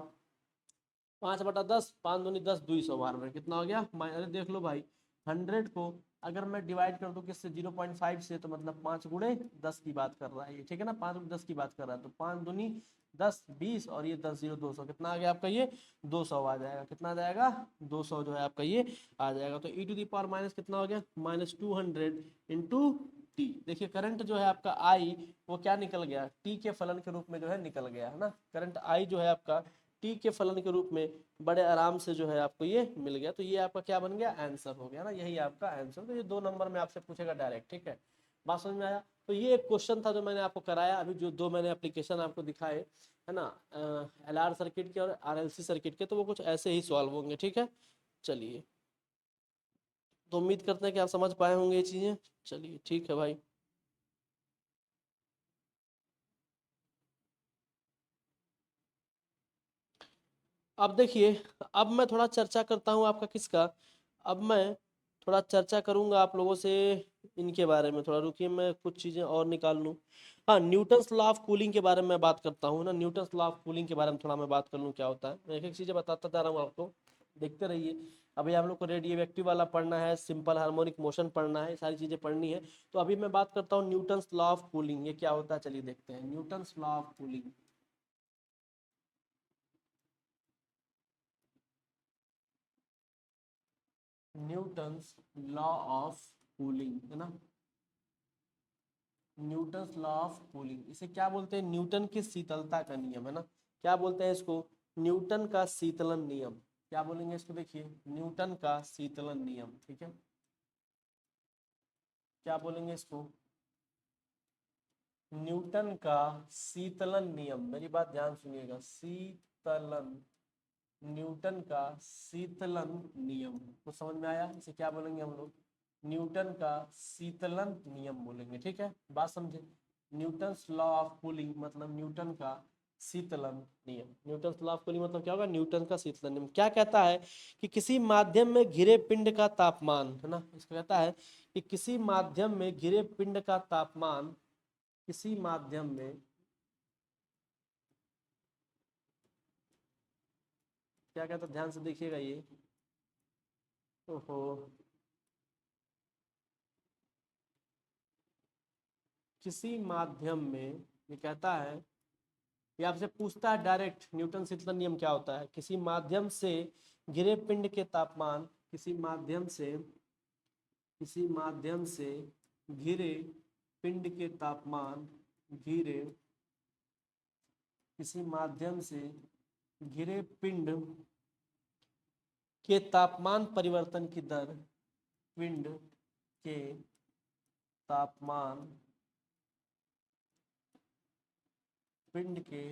[SPEAKER 1] 5/10, 5 दूनी 10, 200 बार में कितना हो गया। अरे देख लो भाई, 100 को अगर मैं डिवाइड कर दूं किससे 0.5 से, तो मतलब 5 गुणे 10 की बात कर रहा है ये, ठीक है ना, 5 गुणे 10 की बात कर रहा है, तो 5 दूनी 10 20 और ये 10 0 200, कितना आ गया आपका ये 200 आ जाएगा, कितना आ जाएगा 200 जो है आपका ये आ जाएगा। तो E to the power minus कितना हो गया -200 इंटू टी। देखिए करंट जो है आपका आई वो क्या निकल गया, टी के फलन के रूप में जो है निकल गया है ना, करंट आई जो है आपका टी के फलन के रूप में बड़े आराम से जो है आपको ये मिल गया। तो ये आपका क्या बन गया आंसर हो गया ना, यही आपका आंसर। तो ये 2 नंबर में आपसे पूछेगा डायरेक्ट, ठीक है, बात समझ में आया। तो ये एक क्वेश्चन था जो मैंने आपको कराया, अभी जो 2 मैंने एप्लीकेशन आपको दिखाए है ना, LR सर्किट के और RLC सर्किट के, तो वो कुछ ऐसे ही सॉल्व होंगे, ठीक है। चलिए, तो उम्मीद करते हैं कि आप समझ पाए होंगे ये चीजें। चलिए ठीक है भाई। अब देखिए, अब मैं थोड़ा चर्चा करता हूँ आपका किसका, अब मैं थोड़ा चर्चा करूंगा आप लोगों से इनके बारे में। थोड़ा रुकिए, मैं कुछ चीज़ें और निकाल लूँ। हाँ, न्यूटन्स लॉ ऑफ कूलिंग के बारे में मैं बात करता हूँ ना, न्यूटन्स लॉ ऑफ कूलिंग के बारे में थोड़ा मैं बात कर लूँ क्या होता है। मैं एक एक चीज़ें बताता जा रहा हूँ आपको, देखते रहिए। अभी आप लोग को रेडियोएक्टिव वाला पढ़ना है, सिंपल हार्मोनिक मोशन पढ़ना है, सारी चीज़ें पढ़नी है। तो अभी मैं बात करता हूँ न्यूटन्स लॉ ऑफ कूलिंग, ये क्या होता है चलिए देखते हैं। Newton's law of cooling, Newton's law of cooling है ना, न्यूटन्स लॉ ऑफ कूलिंग, इसे क्या बोलते हैं, न्यूटन की शीतलता का नियम है ना। क्या बोलते हैं इसको, न्यूटन का शीतलन नियम। क्या बोलेंगे इसको, देखिए न्यूटन का शीतलन नियम, ठीक है। क्या बोलेंगे इसको, न्यूटन का शीतलन नियम। मेरी बात ध्यान सुनिएगा, शीतलन, न्यूटन का शीतलन नियम, तो समझ में आया। इसे क्या बोलेंगे हम लोग, न्यूटन का शीतलन नियम बोलेंगे, ठीक है, बात समझे। न्यूटन्स लॉ ऑफ कूलिंग मतलब न्यूटन का शीतलन नियम। न्यूटन्स लॉ ऑफ कूलिंग मतलब क्या होगा, न्यूटन का शीतलन नियम क्या कहता है कि किसी माध्यम में घिरे पिंड का तापमान है ना, इसको कहता है कि किसी माध्यम में घिरे पिंड का तापमान, किसी माध्यम में, क्या कहता है ध्यान से देखिएगा ये, ओहो, किसी माध्यम में, ये कहता है, ये आपसे पूछता है डायरेक्ट न्यूटन शीतलन नियम क्या होता है। किसी माध्यम से घिरे पिंड के तापमान, किसी माध्यम से, किसी माध्यम से घिरे पिंड के तापमान, घिरे, किसी माध्यम से घिरे पिंड के तापमान परिवर्तन की दर, पिंड के तापमान, पिंड के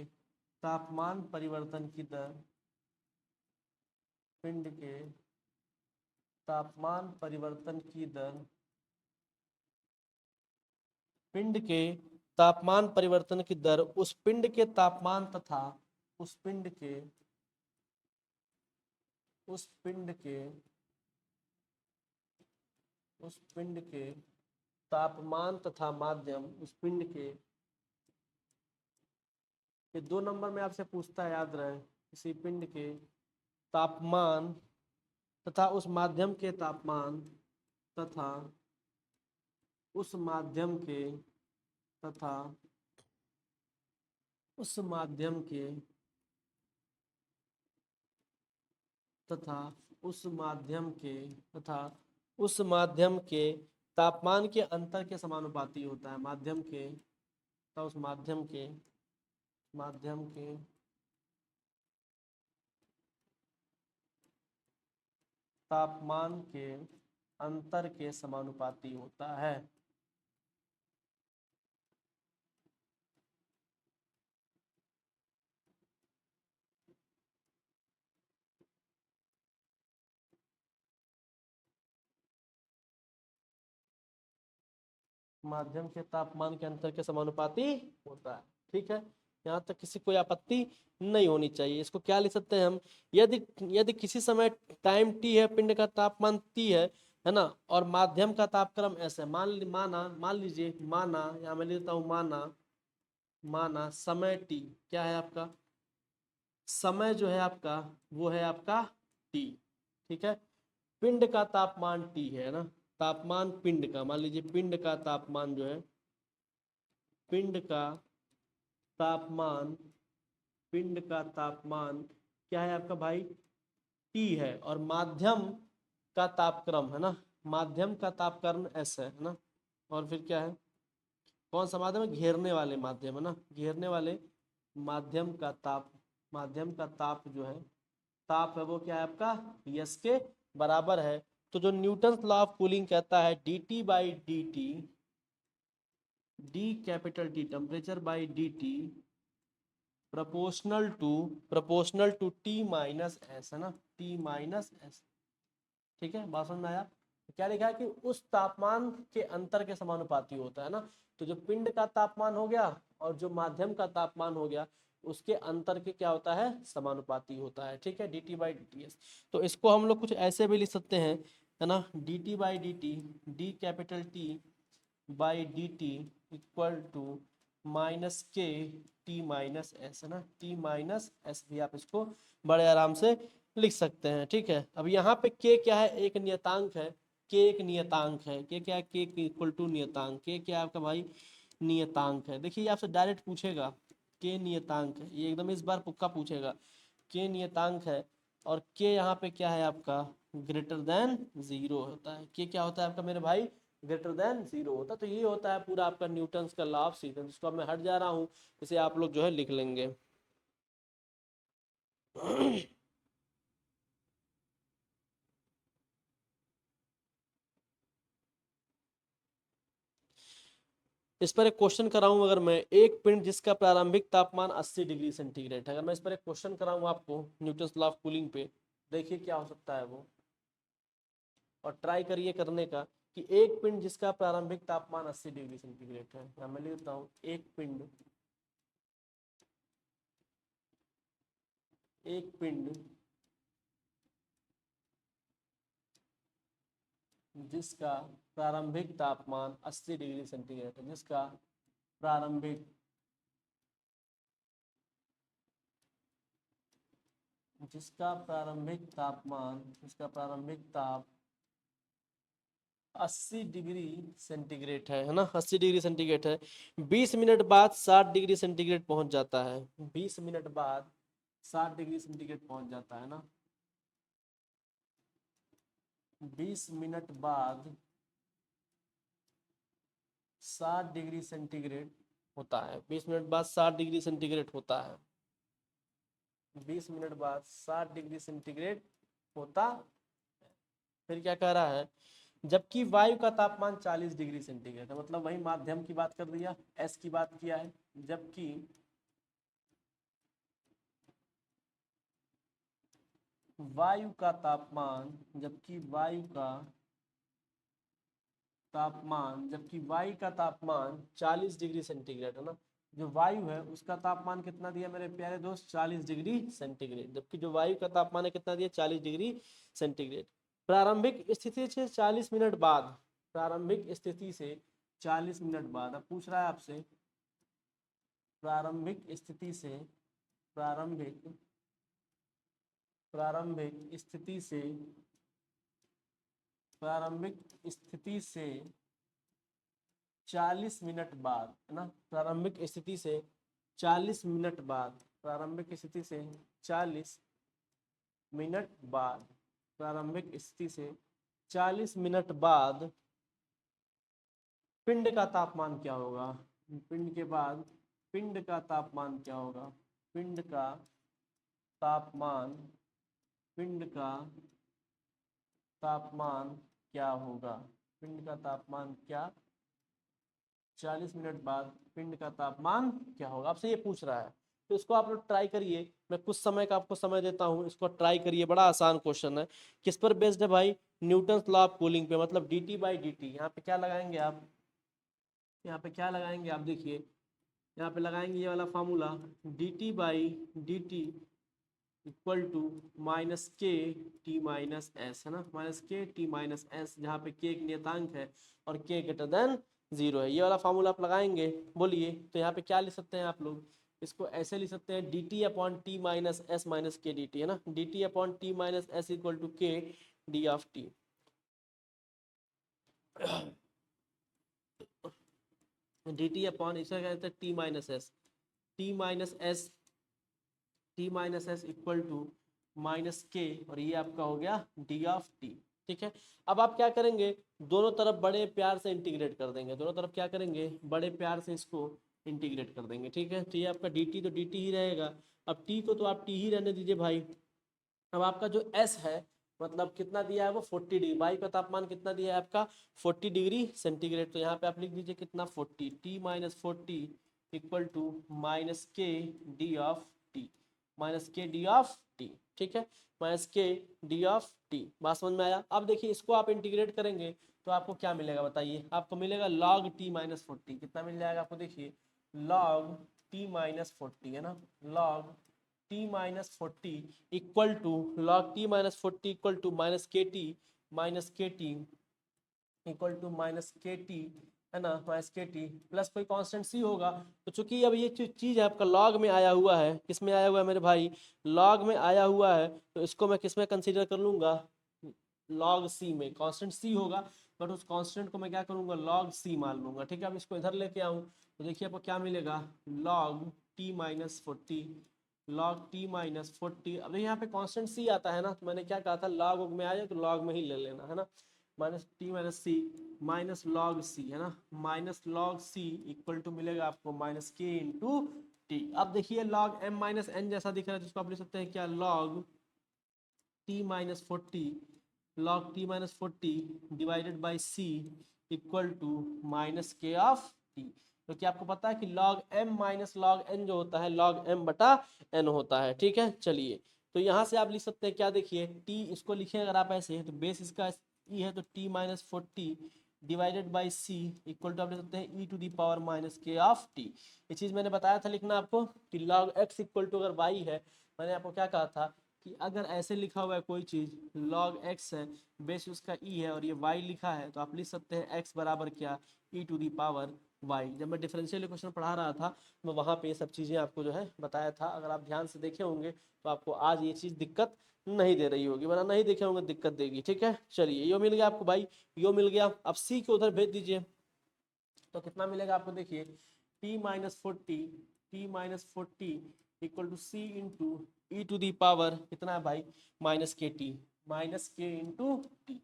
[SPEAKER 1] तापमान परिवर्तन की दर, पिंड के तापमान परिवर्तन की दर, पिंड के तापमान परिवर्तन की दर उस पिंड के तापमान तथा उस पिंड के, उस पिंड के, उस पिंड के तापमान तथा माध्यम, उस पिंड के, ये 2 नंबर में आपसे पूछता है, याद रहे, किसी पिंड के तापमान तथा उस माध्यम के तापमान तथा उस माध्यम के, तथा उस माध्यम के, तथा उस माध्यम के, तथा उस माध्यम के तापमान के अंतर के समानुपाती होता है। माध्यम के तथा उस माध्यम के, माध्यम के तापमान के अंतर के समानुपाती होता है। माध्यम के तापमान के अंतर के समानुपाती होता है, ठीक है। यहाँ तक किसी कोई आपत्ति नहीं होनी चाहिए। इसको क्या लिख सकते हैं हम, यदि यदि किसी समय टाइम टी है, पिंड का तापमान टी है ना, और माध्यम का तापक्रम ऐसे मान लीजिए, माना, यहाँ मैं लिखता हूँ माना, माना समय टी क्या है आपका, समय जो है आपका वो है आपका टी, ठीक है। पिंड का तापमान टी है ना, तापमान पिंड का, मान लीजिए पिंड का तापमान जो है, पिंड का तापमान, पिंड का तापमान क्या है आपका भाई, T है, और माध्यम का तापक्रम है ना, माध्यम का तापक्रम S है ना, और फिर क्या है, कौन सा माध्यम है, घेरने वाले माध्यम है ना, घेरने वाले माध्यम का ताप, माध्यम का ताप जो है, ताप है वो क्या है आपका यस के बराबर है। तो जो न्यूटन लॉ ऑफ कूलिंग कहता है D T by D T, D capital T temperature by D T proportional to T minus S है ना, टी माइनस एस। ठीक है, बात समझ में आया। क्या लिखा है कि उस तापमान के अंतर के समानुपाती होता है ना, तो जो पिंड का तापमान हो गया और जो माध्यम का तापमान हो गया, उसके अंतर के क्या होता है, समानुपाती होता है। ठीक है, D T by D T S. तो इसको हम लोग कुछ ऐसे भी लिख सकते हैं है ना, D T by D T, D capital T by D T equal to minus K T minus S है ना, टी माइनस एस भी आप इसको बड़े आराम से लिख सकते हैं। ठीक है, अब यहाँ पे के क्या है, एक नियतांक है, के एक नियतांक है, के क्या है, के इक्वल टू नियतांक, के क्या है आपका भाई नियतांक है। देखिए आपसे डायरेक्ट पूछेगा के नियतांक है, ये एकदम इस बार पुक्का पूछेगा, के नियतांक है, और के यहाँ पे क्या है आपका ग्रेटर देन जीरो होता है, के क्या होता है आपका मेरे भाई ग्रेटर देन जीरो होता है। तो ये होता है पूरा आपका न्यूटन्स का लॉ ऑफ सीजन, जिसको अब मैं हट जा रहा हूँ, इसे आप लोग जो है लिख लेंगे। इस पर एक क्वेश्चन कराऊं अगर मैं, एक पिंड जिसका प्रारंभिक तापमान 80 डिग्री सेंटीग्रेड है, अगर मैं इस पर एक क्वेश्चन कराऊं आपको न्यूटन्स लॉ ऑफ कूलिंग पे, देखिए क्या हो सकता है वो, और ट्राई करिए करने का कि एक पिंड जिसका प्रारंभिक तापमान 80 डिग्री सेंटीग्रेड है, या मैं लिखता हूँ एक पिंड, एक पिंड जिसका प्रारंभिक तापमान 80 डिग्री सेंटीग्रेड है, जिसका प्रारंभिक, जिसका प्रारंभिक तापमान, जिसका प्रारंभिक ताप 80 डिग्री सेंटीग्रेड है ना, 80 डिग्री सेंटीग्रेड है, 20 मिनट बाद 60 डिग्री सेंटीग्रेड पहुंच जाता है, 20 मिनट बाद 60 डिग्री सेंटीग्रेड पहुंच जाता है ना, 20 मिनट बाद 60 डिग्री सेंटीग्रेड होता है, 20 मिनट बाद 60 डिग्री सेंटीग्रेड होता है, 20 मिनट बाद 60 डिग्री सेंटीग्रेड होता। फिर क्या कह रहा है, जबकि वायु का तापमान 40 डिग्री सेंटीग्रेड है, मतलब वही माध्यम की बात कर दिया, एस की बात किया है, जबकि वायु का तापमान, जबकि वायु का तापमान, जबकि वायु का तापमान 40 डिग्री सेंटीग्रेड है ना, जो वायु है उसका तापमान कितना दिया मेरे प्यारे दोस्त, 40 डिग्री सेंटीग्रेड, जबकि जो वायु का तापमान है कितना दिया, 40 डिग्री सेंटीग्रेड। प्रारंभिक स्थिति से 40 मिनट बाद, प्रारंभिक स्थिति से 40 मिनट बाद, अब पूछ रहा है आपसे प्रारंभिक स्थिति से, प्रारंभिक, प्रारंभिक स्थिति से, प्रारंभिक स्थिति से 40 मिनट बाद है ना, प्रारंभिक स्थिति से 40 मिनट बाद, प्रारंभिक स्थिति से 40 मिनट बाद, प्रारंभिक स्थिति से 40 मिनट बाद पिंड का तापमान क्या होगा, पिंड के बाद पिंड का तापमान क्या होगा, पिंड का तापमान, पिंड का तापमान क्या होगा, पिंड का तापमान क्या, 40 मिनट बाद पिंड का तापमान क्या होगा, आपसे ये पूछ रहा है। तो इसको आप लोग ट्राई करिए, मैं कुछ समय का आपको समय देता हूँ, इसको ट्राई करिए, बड़ा आसान क्वेश्चन है। किस पर बेस्ड है भाई, न्यूटन्स लॉ ऑफ कूलिंग पे, मतलब D T by D T. यहाँ पे क्या लगाएंगे आप, यहाँ पे क्या लगाएंगे आप, देखिए यहाँ पे लगाएंगे ये वाला formula, D T by D T equal to minus K T minus S है ना, minus K T minus S, जहाँ पे के एक नियतांक है और के ग्रेटर देन जीरो है, ये वाला फार्मूला आप लगाएंगे। बोलिए तो यहाँ पे क्या लिख सकते हैं आप लोग, इसको ऐसे लिख सकते हैं D T upon T minus S minus K D T है ना, D T upon T minus S equal to K D of T. D T upon इसका क्या कहते हैं T minus S, T minus S, T minus S equal to minus K, और ये आपका हो गया डी ऑफ टी। ठीक है, अब आप क्या करेंगे, दोनों तरफ बड़े प्यार से इंटीग्रेट कर देंगे, दोनों तरफ क्या करेंगे, बड़े प्यार से इसको इंटीग्रेट कर देंगे। ठीक है, तो ये आपका डी टी तो डी टी ही रहेगा, अब टी को तो आप टी ही रहने दीजिए भाई। अब आपका जो एस है मतलब कितना दिया है वो 40 डिग्री, वायु का तापमान कितना दिया है आपका 40 डिग्री सेंटीग्रेड, तो यहाँ पे आप लिख दीजिए कितना 40, T minus 40 equal to minus K D of T, minus K D of T. ठीक है, minus K D of T, बात समझ में आया। अब देखिए इसको आप इंटीग्रेट करेंगे तो आपको क्या मिलेगा बताइए, आपको मिलेगा log t माइनस 40, कितना मिल जाएगा आपको, देखिए log t माइनस 40 है ना, log t minus 40 equal to log t minus 40 equal to minus K T, minus K T equal to minus K T, है ना, माइनस के टी प्लस कोई constant C होगा। तो चूंकि अब ये चीज़ है आपका लॉग में आया हुआ है, किस में आया हुआ है मेरे भाई, लॉग में आया हुआ है, तो इसको मैं किस में कंसीडर कर लूँगा, लॉग सी में, कांस्टेंट सी होगा बट उस कांस्टेंट को मैं क्या करूँगा, लॉग सी मान लूँगा। ठीक है, अब इसको इधर लेके आऊँ तो देखिए आपको क्या मिलेगा, log T minus 40, log T minus 40। अब यहाँ पे कांस्टेंट सी आता है ना, तो मैंने क्या कहा था लॉग में आया तो लॉग में ही ले लेना है ना, minus T minus C minus log C, है ना, minus log C equal to मिलेगा आपको माइनस के इंटू टी। अब देखिए लॉग एम माइनस एन जैसा दिख रहा है, जिसको आप लिख सकते हैं क्या, log T minus 40, log T minus 40 divided by C equal to minus K of T. तो क्या आपको पता है कि log m minus log n जो होता है log m बटा n होता है। ठीक है, चलिए तो यहाँ से आप लिख सकते हैं क्या, देखिए t इसको लिखें अगर आप ऐसे तो बेस इसका e है तो t minus 40 divided by C equal to आप लिख सकते हैं E to the power minus K of T. ये चीज़ मैंने बताया था लिखना आपको कि log x इक्वल टू अगर y है, मैंने आपको क्या कहा था कि अगर ऐसे लिखा हुआ है कोई चीज़ log x है, बेस उसका e है और ये y लिखा है, तो आप लिख सकते हैं x बराबर क्या, e to the power y। जब मैं डिफरेंशियल इक्वेशन पढ़ा रहा था मैं वहाँ पे ये सब चीज़ें आपको जो है बताया था, अगर आप ध्यान से देखे होंगे तो आपको आज ये चीज़ दिक्कत नहीं दे रही होगी, वरना नहीं देखे होंगे दिक्कत देगी। ठीक है, चलिए यो मिल गया आपको भाई, यो मिल गया। अब सी को उधर भेज दीजिए तो कितना मिलेगा आपको, देखिए t minus 40, T minus 40 equal to C into E to the power कितना है भाई, minus K T, minus K into T,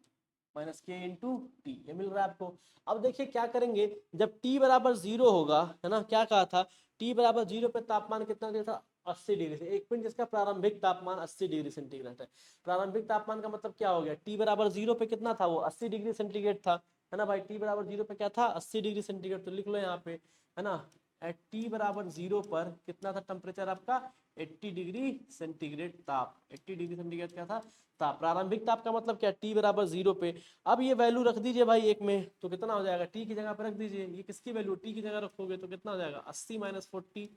[SPEAKER 1] minus K into T, ये मिल रहा है आपको। अब देखिए क्या करेंगे, जब t बराबर 0 होगा, है ना, क्या कहा था, t बराबर 0 पे तापमान कितना दिया था, 80 डिग्री से, एक मिनट, जिसका प्रारंभिक तापमान 80 डिग्री सेंटीग्रेड है। प्रारंभिक तापमान का मतलब क्या हो गया, t बराबर 0 पे कितना था, वो 80 डिग्री सेंटीग्रेड था, है ना भाई, t बराबर 0 पे क्या था, 80 डिग्री सेंटीग्रेड, तो लिख लो यहाँ पे, है ना, एट t बराबर 0 पर कितना था टेम्परेचर आपका, 80 डिग्री सेंटीग्रेड ताप, 80 डिग्री सेंटीग्रेड क्या था ताप, प्रारंभिक ताप का मतलब क्या, t बराबर 0 पे। अब ये वैल्यू रख दीजिए भाई एक में, तो कितना हो जाएगा, t की जगह पर रख दीजिए, ये किसकी वैल्यू, t की जगह रखोगे तो कितना हो जाएगा, 80 minus 40,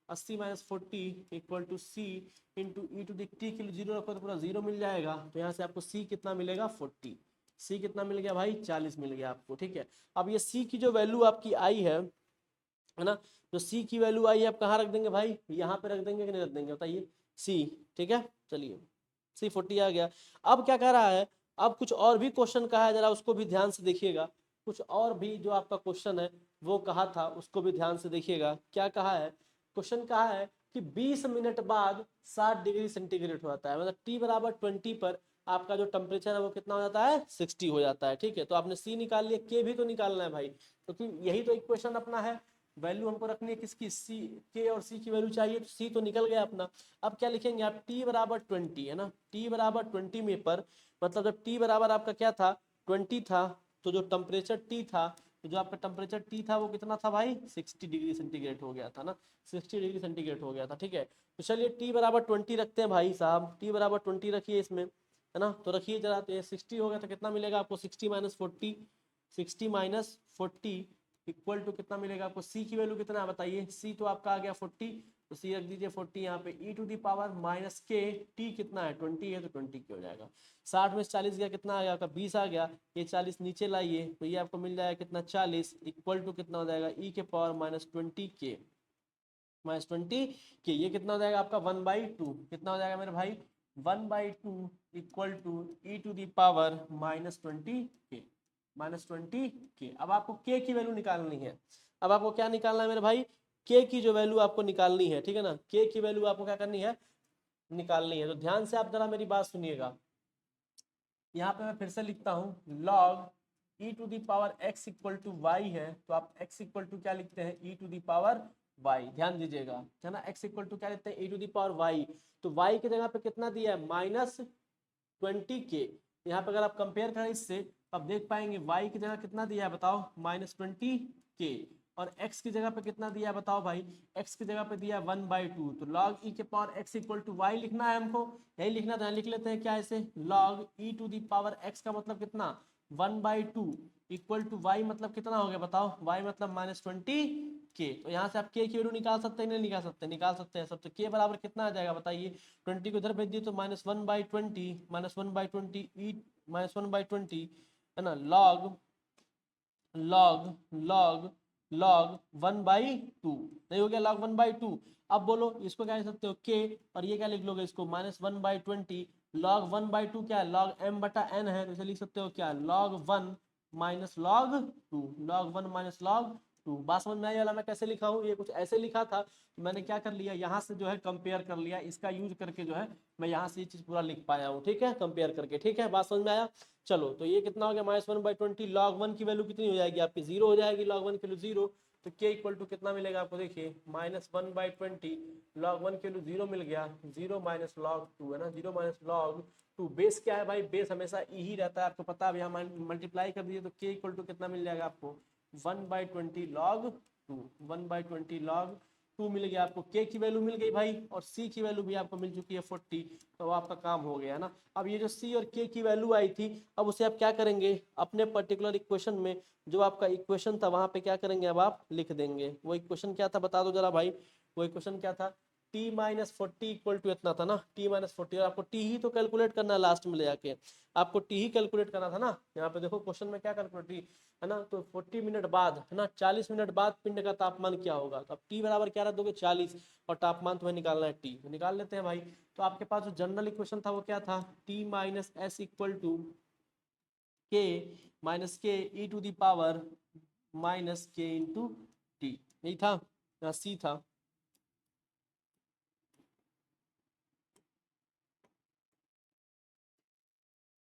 [SPEAKER 1] 80 minus 40 equal to C into E to the T के लिए 0 रखो तो पूरा 0 मिल जाएगा, तो यहाँ से आपको सी कितना मिलेगा 40, सी कितना मिल गया भाई 40 मिल गया आपको। ठीक है, अब ये सी की जो वैल्यू आपकी आई है ना, जो सी की वैल्यू आई है आप कहाँ रख देंगे भाई, यहाँ पे रख देंगे कि नहीं रख देंगे बताइए, सी। ठीक है, चलिए सी 40 आ गया। अब क्या कह रहा है, अब कुछ और भी क्वेश्चन कहा है, जरा उसको भी ध्यान से देखिएगा, कुछ और भी जो आपका क्वेश्चन है वो कहा था उसको भी ध्यान से देखिएगा। क्या कहा है, क्वेश्चन कहा है कि 20 मिनट बाद 60 डिग्री सेंटीग्रेड होता है, मतलब टी बराबर 20 पर आपका जो टेम्परेचर है वो कितना हो जाता है, 60 हो जाता है। ठीक है, तो आपने सी निकाल लिया, के भी तो निकालना है भाई, क्योंकि यही तो इक्वेशन अपना है, वैल्यू हमको रखनी है किसकी, सी, के और सी की वैल्यू चाहिए, तो सी तो निकल गया अपना। अब क्या लिखेंगे आप, t बराबर 20, है ना, t बराबर 20 में पर मतलब जब t बराबर आपका क्या था 20 था, तो जो टेम्परेचर t था, तो जो आपका टेम्परेचर t था वो कितना था भाई, 60 डिग्री सेंटीग्रेड हो गया था ना, 60 डिग्री सेंटीग्रेड हो गया था। ठीक है, तो चलिए t बराबर 20 रखते हैं भाई साहब, t बराबर 20 रखिए इसमें, है ना, तो रखिए जरा, तो ये 60 हो गया तो कितना मिलेगा आपको, 60 माइनस 40, 60 माइनस 40 इक्वल टू कितना मिलेगा आपको, सी की वैल्यू कितना है बताइए, सी तो आपका आ गया 40, तो सी रख दीजिए 40 यहाँ पे, ई to the power minus K, T कितना है 20 है तो 20 की हो जाएगा, 60 में 40 गया कितना आ गया आपका 20 आ गया, ये 40 नीचे लाइए तो ये आपको मिल जाएगा कितना 40 इक्वल टू कितना हो जाएगा ई के पावर माइनस 20 के, माइनस 20 के, ये कितना हो जाएगा आपका 1/2, कितना हो जाएगा मेरे भाई 1/2 equal to E to the power minus 20 के। -20 के। अब आपको के की वैल्यू निकालनी है। अब आपको क्या निकालना है मेरे भाई, के की जो वैल्यू आपको निकालनी है, ठीक है ना, के की वैल्यू आपको क्या करनी है, निकालनी है। तो ध्यान से आप जरा मेरी बात सुनिएगा। यहाँ पे मैं फिर से लिखता हूँ log e to the power x equal to Y है, तो आप x इक्वल टू क्या लिखते हैं, e to the power y। ध्यान दीजिएगा, है ना, x इक्वल टू क्या लिखते हैं, e to the power y। तो y की जगह पे कितना दिया है, -20 के। यहाँ पे अगर आप कंपेयर करें इससे तो आप देख पाएंगे y की जगह कितना दिया है बताओ, -20 के। और x की जगह पे कितना दिया है बताओ भाई, x की जगह पे दिया है 1/2। तो log e के power x equal to Y लिखना है हमको, यही लिखना था, लिख लेते हैं क्या ऐसे, log e to the power x का मतलब कितना, 1/2 इक्वल टू y मतलब कितना हो गया बताओ, y मतलब -20 के। तो यहाँ से आप k की वैल्यू निकाल सकते हैं, नहीं निकाल सकते, निकाल सकते हैं सब। तो k बराबर कितना आ जाएगा बताइए, 20 को इधर भेज दिए तो -1/20, -1/20 ई -1/20, है ना, log log log log 1/2, नहीं हो गया, log 1/2। अब बोलो इसको क्या लिख सकते हो, k, और ये क्या लिख लोगे इसको, -1/20। log 1/2 क्या है, log m/n है, तो इसे लिख सकते हो क्या, log 1 minus log 2, log 1 minus log 2। बात समझ में आई वाला मैं कैसे लिखा हूँ, ये कुछ ऐसे लिखा था, तो मैंने क्या कर लिया, यहाँ से जो है कंपेयर कर लिया, इसका यूज करके जो है मैं यहाँ से ये चीज पूरा लिख पाया हूँ, ठीक है, कंपेयर करके, ठीक है, बात समझ में आया। चलो तो ये कितना हो गया, -1/20, log 1 की वैल्यू कितनी हो जाएगी आपकी, 0 हो जाएगी, log 1 की वैल्यू 0। तो k इक्वल टू कितना मिलेगा आपको, देखिए -1/20, log 1 की वैल्यू 0 मिल गया, 0 माइनस log 2, है ना, 0 माइनस log 2। बेस क्या है भाई, बेस हमेशा ई ही रहता है, आपको पता है। अब यहाँ मल्टीप्लाई कर दीजिए तो k इक्वल टू कितना मिल जाएगा आपको, 1/20 log 2, 1/20 log 2 मिल गया आपको, k की वैल्यू मिल गई भाई, और c की वैल्यू भी आपको मिल चुकी है 40। तो आपका काम हो गया ना। अब ये जो c और k की वैल्यू आई थी, अब उसे आप क्या करेंगे, अपने पर्टिकुलर इक्वेशन में, जो आपका इक्वेशन था वहां पे क्या करेंगे, अब आप लिख देंगे। वो इक्वेशन क्या था बता दो जरा भाई, वो इक्वेशन क्या था, t-40 इक्वल टू इतना था ना, t-40। और आपको t ही तो कैलकुलेट करना है लास्ट में ले जाके, आपको t ही कैलकुलेट करना था ना। यहाँ पे देखो क्वेश्चन में क्या कैलकुलेट है ना, तो 40 मिनट बाद, है ना, 40 मिनट बाद पिंड का तापमान क्या होगा। तो अब t बराबर क्या रख दोगे, 40, और तापमान तुम्हें निकालना है t, तो निकाल लेते हैं भाई। तो आपके पास जो जनरल इक्वेशन था वो क्या था, t minus S equal to k minus K E to the power minus K into T, यही था, यहाँ c था।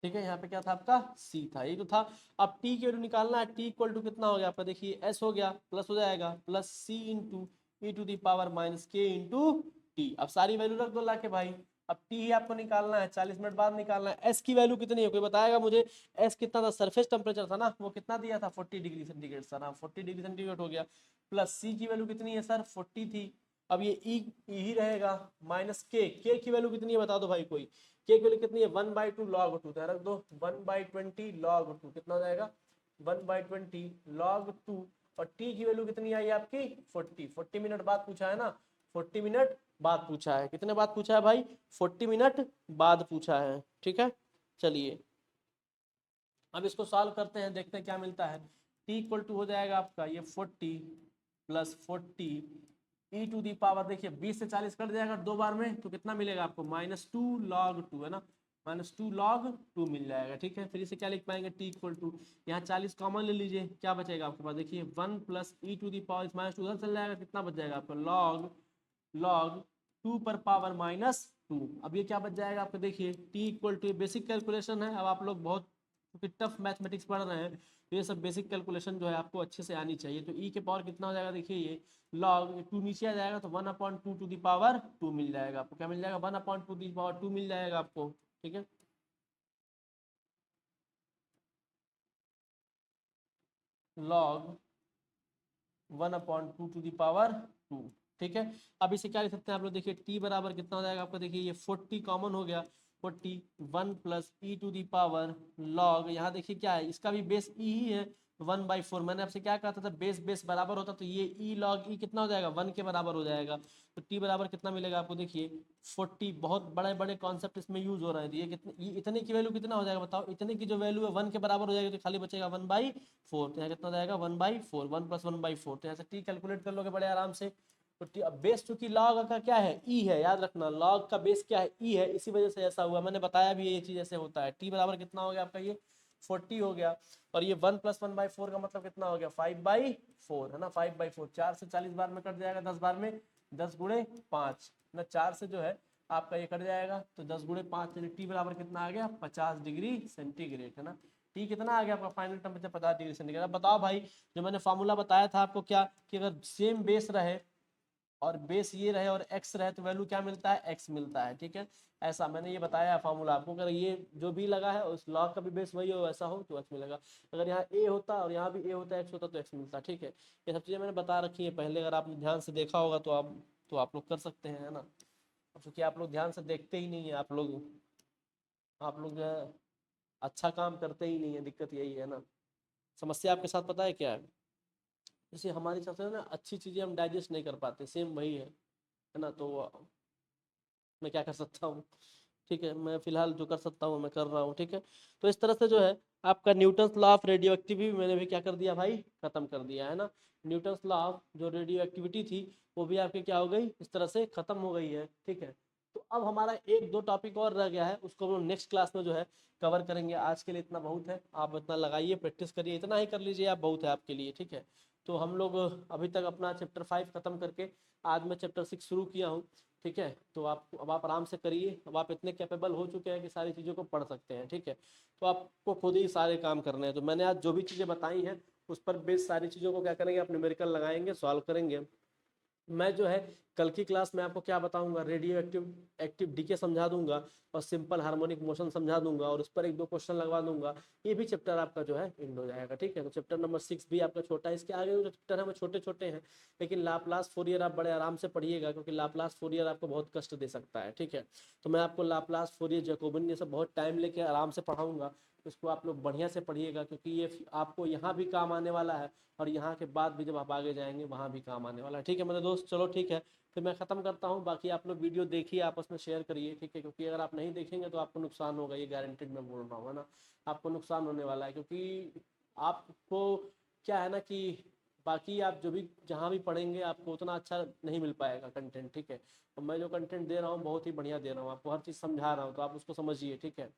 [SPEAKER 1] ठीक है, यहाँ पे क्या था आपका, c था, ये तो था। अब t की वैल्यू निकालना है, t इक्वल टू कितना हो गया आपका, देखिए s हो गया, प्लस हो जाएगा, plus c into E to the power minus K into T. अब सारी वैल्यू रख दो लाके भाई। अब t ही आपको निकालना है, 40 मिनट बाद निकालना है। s की वैल्यू कितनी है, कोई बताएगा मुझे, s कितना था, सरफेस टेम्परेचर था ना, वो कितना दिया था, 40 डिग्री सेंटीग्रेड सर, हाँ 40 डिग्री सेंटीग्रेड हो गया। प्लस c की वैल्यू कितनी है सर, 40 थी। अब ये e ही रहेगा, माइनस k की वैल्यू कितनी है बता दो भाई कोई, के की वैल्यू कितनी है, 1/2 log 2, तो रख दो 1/20 log 2, कितना हो जाएगा, 1/20 log 2। और t की वैल्यू कितनी आई आपकी, 40 मिनट बाद पूछा है ना, 40 मिनट बाद पूछा है, कितने बाद पूछा है भाई, 40 मिनट बाद पूछा है, ठीक है। चलिए अब इसको सॉल्व करते हैं, देखते हैं क्या मिलता है। t इक्वल टू हो जाएगा आपका ये 40 plus 40 E to the power, देखिए 20 से 40 कट जाएगा दो बार में, तो कितना मिलेगा आपको, -2 log 2, है ना, -2 log 2 मिल जाएगा, ठीक है। फिर इसे क्या लिख पाएंगे, t इक्वल टू, यहाँ 40 कॉमन ले लीजिए, क्या बचेगा आपके पास, देखिए 1 plus E to the power -2 उधर चल जाएगा, कितना बच जाएगा आपको, log 2 पर पावर -2। अब ये क्या बच जाएगा आपको, देखिए t equal to, basic calculation है, अब आप लोग बहुत टफ मैथमेटिक्स पढ़ रहे हैं, तो ये सब बेसिक कैलकुलेशन जो है आपको अच्छे से आनी चाहिए। तो ई के पावर कितना हो जाएगा, देखिए ये लॉग 2 नीचे आ जाएगा, तो 1/2 टू दी पावर 2 मिल जाएगा आपको, क्या मिल जाएगा, 1/2 दी पावर 2 मिल जाएगा आपको, ठीक है। लॉग 1/2 टू दी पावर 2, ठीक है। अब इसे क्या लिख सकते हैं आप लोग, देखिए t बराबर कितना हो जाएगा आपका, देखिए ये 40 कॉमन हो गया, 40 1 plus E to the power log, यहाँ देखिए क्या है, इसका भी बेस ई ही है, 1/4। मैंने आपसे क्या कहा था, बेस बेस बराबर होता तो ये ई लॉग ई कितना हो जाएगा, 1 के बराबर हो जाएगा। तो t बराबर कितना मिलेगा आपको, देखिए 40, बहुत बड़े बड़े कॉन्सेप्ट इसमें यूज हो रहे हैं। ये कितने, ये इतने की वैल्यू कितना हो जाएगा बताओ, इतने की जो वैल्यू है 1 के बराबर हो जाएगी, तो खाली बचेगा 1/4। तो यहाँ कितना हो जाएगा, 1/4, 1 प्लस 1/4, तो यहाँ से t कैलकुलेट कर लोगे बड़े आराम से। तो बेस चूंकि लॉग का क्या है, ई है, याद रखना लॉग का बेस क्या है, ई है, इसी वजह से ऐसा हुआ, मैंने बताया भी ये चीज ऐसे होता है। t बराबर कितना हो गया आपका, ये 40 हो गया। और ये 1 + 1/4 का मतलब कितना हो गया 5/4 है ना, 5/4। 4 से 40 बार में कट जाएगा 10 बार में, 10 गुणे 5 ना, 4 से जो है आपका ये कट जाएगा, तो 10 गुणे 5 यानी टी बराबर कितना आ गया 50 डिग्री सेंटीग्रेड है ना। टी कितना आ गया आपका फाइनल टेम्परेचर 50 डिग्री सेंटीग्रेड। अब बताओ भाई, जो मैंने फार्मूला बताया था आपको क्या, कि अगर सेम बेस रहे और बेस ये रहे और एक्स रहे तो वैल्यू क्या मिलता है, एक्स मिलता है, ठीक है। ऐसा मैंने ये बताया फार्मूला आपको, अगर ये जो भी लगा है उस लॉग का भी बेस वही हो वैसा हो तो एक्स मिलेगा। अगर यहाँ ए होता और यहाँ भी ए होता एक्स होता तो एक्स मिलता, ठीक है। ये सब चीज़ें मैंने बता रखी है पहले, अगर आपने ध्यान से देखा होगा तो आप लोग कर सकते हैं, है ना। क्योंकि आप लोग ध्यान से देखते ही नहीं है, आप लोग जो है अच्छा काम करते ही नहीं है, दिक्कत यही है ना। समस्या आपके साथ पता है क्या है, जैसे हमारी सबसे ना अच्छी चीज़ें हम डाइजेस्ट नहीं कर पाते, सेम वही है ना। तो मैं क्या कर सकता हूँ, ठीक है, मैं फिलहाल जो कर सकता हूँ मैं कर रहा हूँ, ठीक है। तो इस तरह से जो है आपका Newton's law of radio activity मैंने भी क्या कर दिया भाई, खत्म कर दिया है ना। न्यूटन्स लॉ ऑफ जो रेडियो एक्टिविटी थी वो भी आपके क्या हो गई, इस तरह से खत्म हो गई है, ठीक है। तो अब हमारा एक दो टॉपिक और रह गया है, उसको हम लोग नेक्स्ट क्लास में जो है कवर करेंगे। आज के लिए इतना बहुत है, आप इतना लगाइए, प्रैक्टिस करिए, इतना ही कर लीजिए आप, बहुत है आपके लिए, ठीक है। तो हम लोग अभी तक अपना चैप्टर 5 खत्म करके आज मैं चैप्टर 6 शुरू किया हूँ, ठीक है। तो आप अब आप आराम से करिए, अब आप इतने कैपेबल हो चुके हैं कि सारी चीज़ों को पढ़ सकते हैं, ठीक है। तो आपको खुद ही सारे काम करने हैं। तो मैंने आज जो भी चीज़ें बताई हैं उस पर बेस सारी चीज़ों को क्या करेंगे, आप न्यूमेरिकल लगाएंगे, सॉल्व करेंगे। मैं जो है कल की क्लास में आपको क्या बताऊंगा, रेडियो एक्टिव डीके समझा दूंगा और सिंपल हार्मोनिक मोशन समझा दूंगा और उस पर एक दो क्वेश्चन लगवा दूंगा। ये भी चैप्टर आपका जो है एंड हो जाएगा, ठीक है। तो चैप्टर नंबर 6 भी आपका छोटा है, इसके आगे जो चैप्टर है वो छोटे छोटे हैं, लेकिन लाप्लास फोरियर आप बड़े आराम से पढ़िएगा, क्योंकि लाप्लास फोरियर आपको बहुत कष्ट दे सकता है, ठीक है। तो मैं आपको लाप्लास फोरियर जैकोबियन ये सब बहुत टाइम लेके आराम से पढ़ाऊंगा, इसको आप लोग बढ़िया से पढ़िएगा, क्योंकि ये आपको यहाँ भी काम आने वाला है और यहाँ के बाद भी जब आप आगे जाएंगे वहाँ भी काम आने वाला है, ठीक है मेरे दोस्त। चलो ठीक है, फिर मैं ख़त्म करता हूँ। बाकी आप लोग वीडियो देखिए, आपस में शेयर करिए, ठीक है, क्योंकि अगर आप नहीं देखेंगे तो आपको नुकसान होगा, ये गारंटेड मैं बोल रहा हूँ, है ना। आपको नुकसान होने वाला है, क्योंकि आपको क्या है ना कि बाकी आप जो भी जहाँ भी पढ़ेंगे आपको उतना अच्छा नहीं मिल पाएगा कंटेंट, ठीक है। तो मैं जो कंटेंट दे रहा हूँ बहुत ही बढ़िया दे रहा हूँ, आपको हर चीज़ समझा रहा हूँ, तो आप उसको समझिए, ठीक है।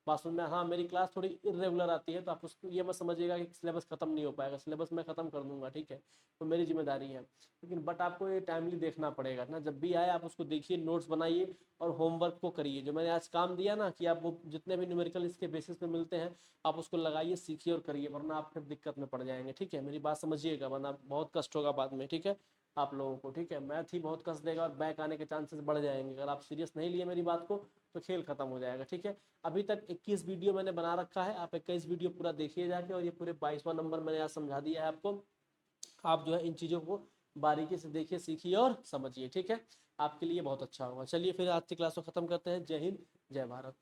[SPEAKER 1] बात सुन में, हाँ मेरी क्लास थोड़ी इरेगुलर आती है, तो आप उसको ये मत समझिएगा कि सिलेबस खत्म नहीं हो पाएगा, सिलेबस मैं खत्म कर दूंगा, ठीक है। तो मेरी जिम्मेदारी है, लेकिन बट आपको ये टाइमली देखना पड़ेगा ना, जब भी आए आप उसको देखिए, नोट्स बनाइए और होमवर्क को करिए। जो मैंने आज काम दिया ना कि आप वो जितने भी न्यूमेरिकल इसके बेसिस पे मिलते हैं आप उसको लगाइए, सीखिए और करिए, वरना आप फिर दिक्कत में पड़ जाएंगे, ठीक है। मेरी बात समझिएगा, वरना बहुत कष्ट होगा बाद में, ठीक है आप लोगों को, ठीक है। मैथ ही बहुत कष्ट देगा और बैक आने के चांसेस बढ़ जाएंगे, अगर आप सीरियस नहीं लिए मेरी बात को तो खेल खत्म हो जाएगा, ठीक है। अभी तक 21 वीडियो मैंने बना रखा है, आप 21 वीडियो पूरा देखिए जाके, और ये पूरे 22वां नंबर मैंने आज समझा दिया है आपको। आप जो है इन चीज़ों को बारीकी से देखिए, सीखिए और समझिए, ठीक है। आपके लिए बहुत अच्छा होगा। चलिए फिर आज की क्लास को खत्म करते हैं। जय हिंद, जय भारत।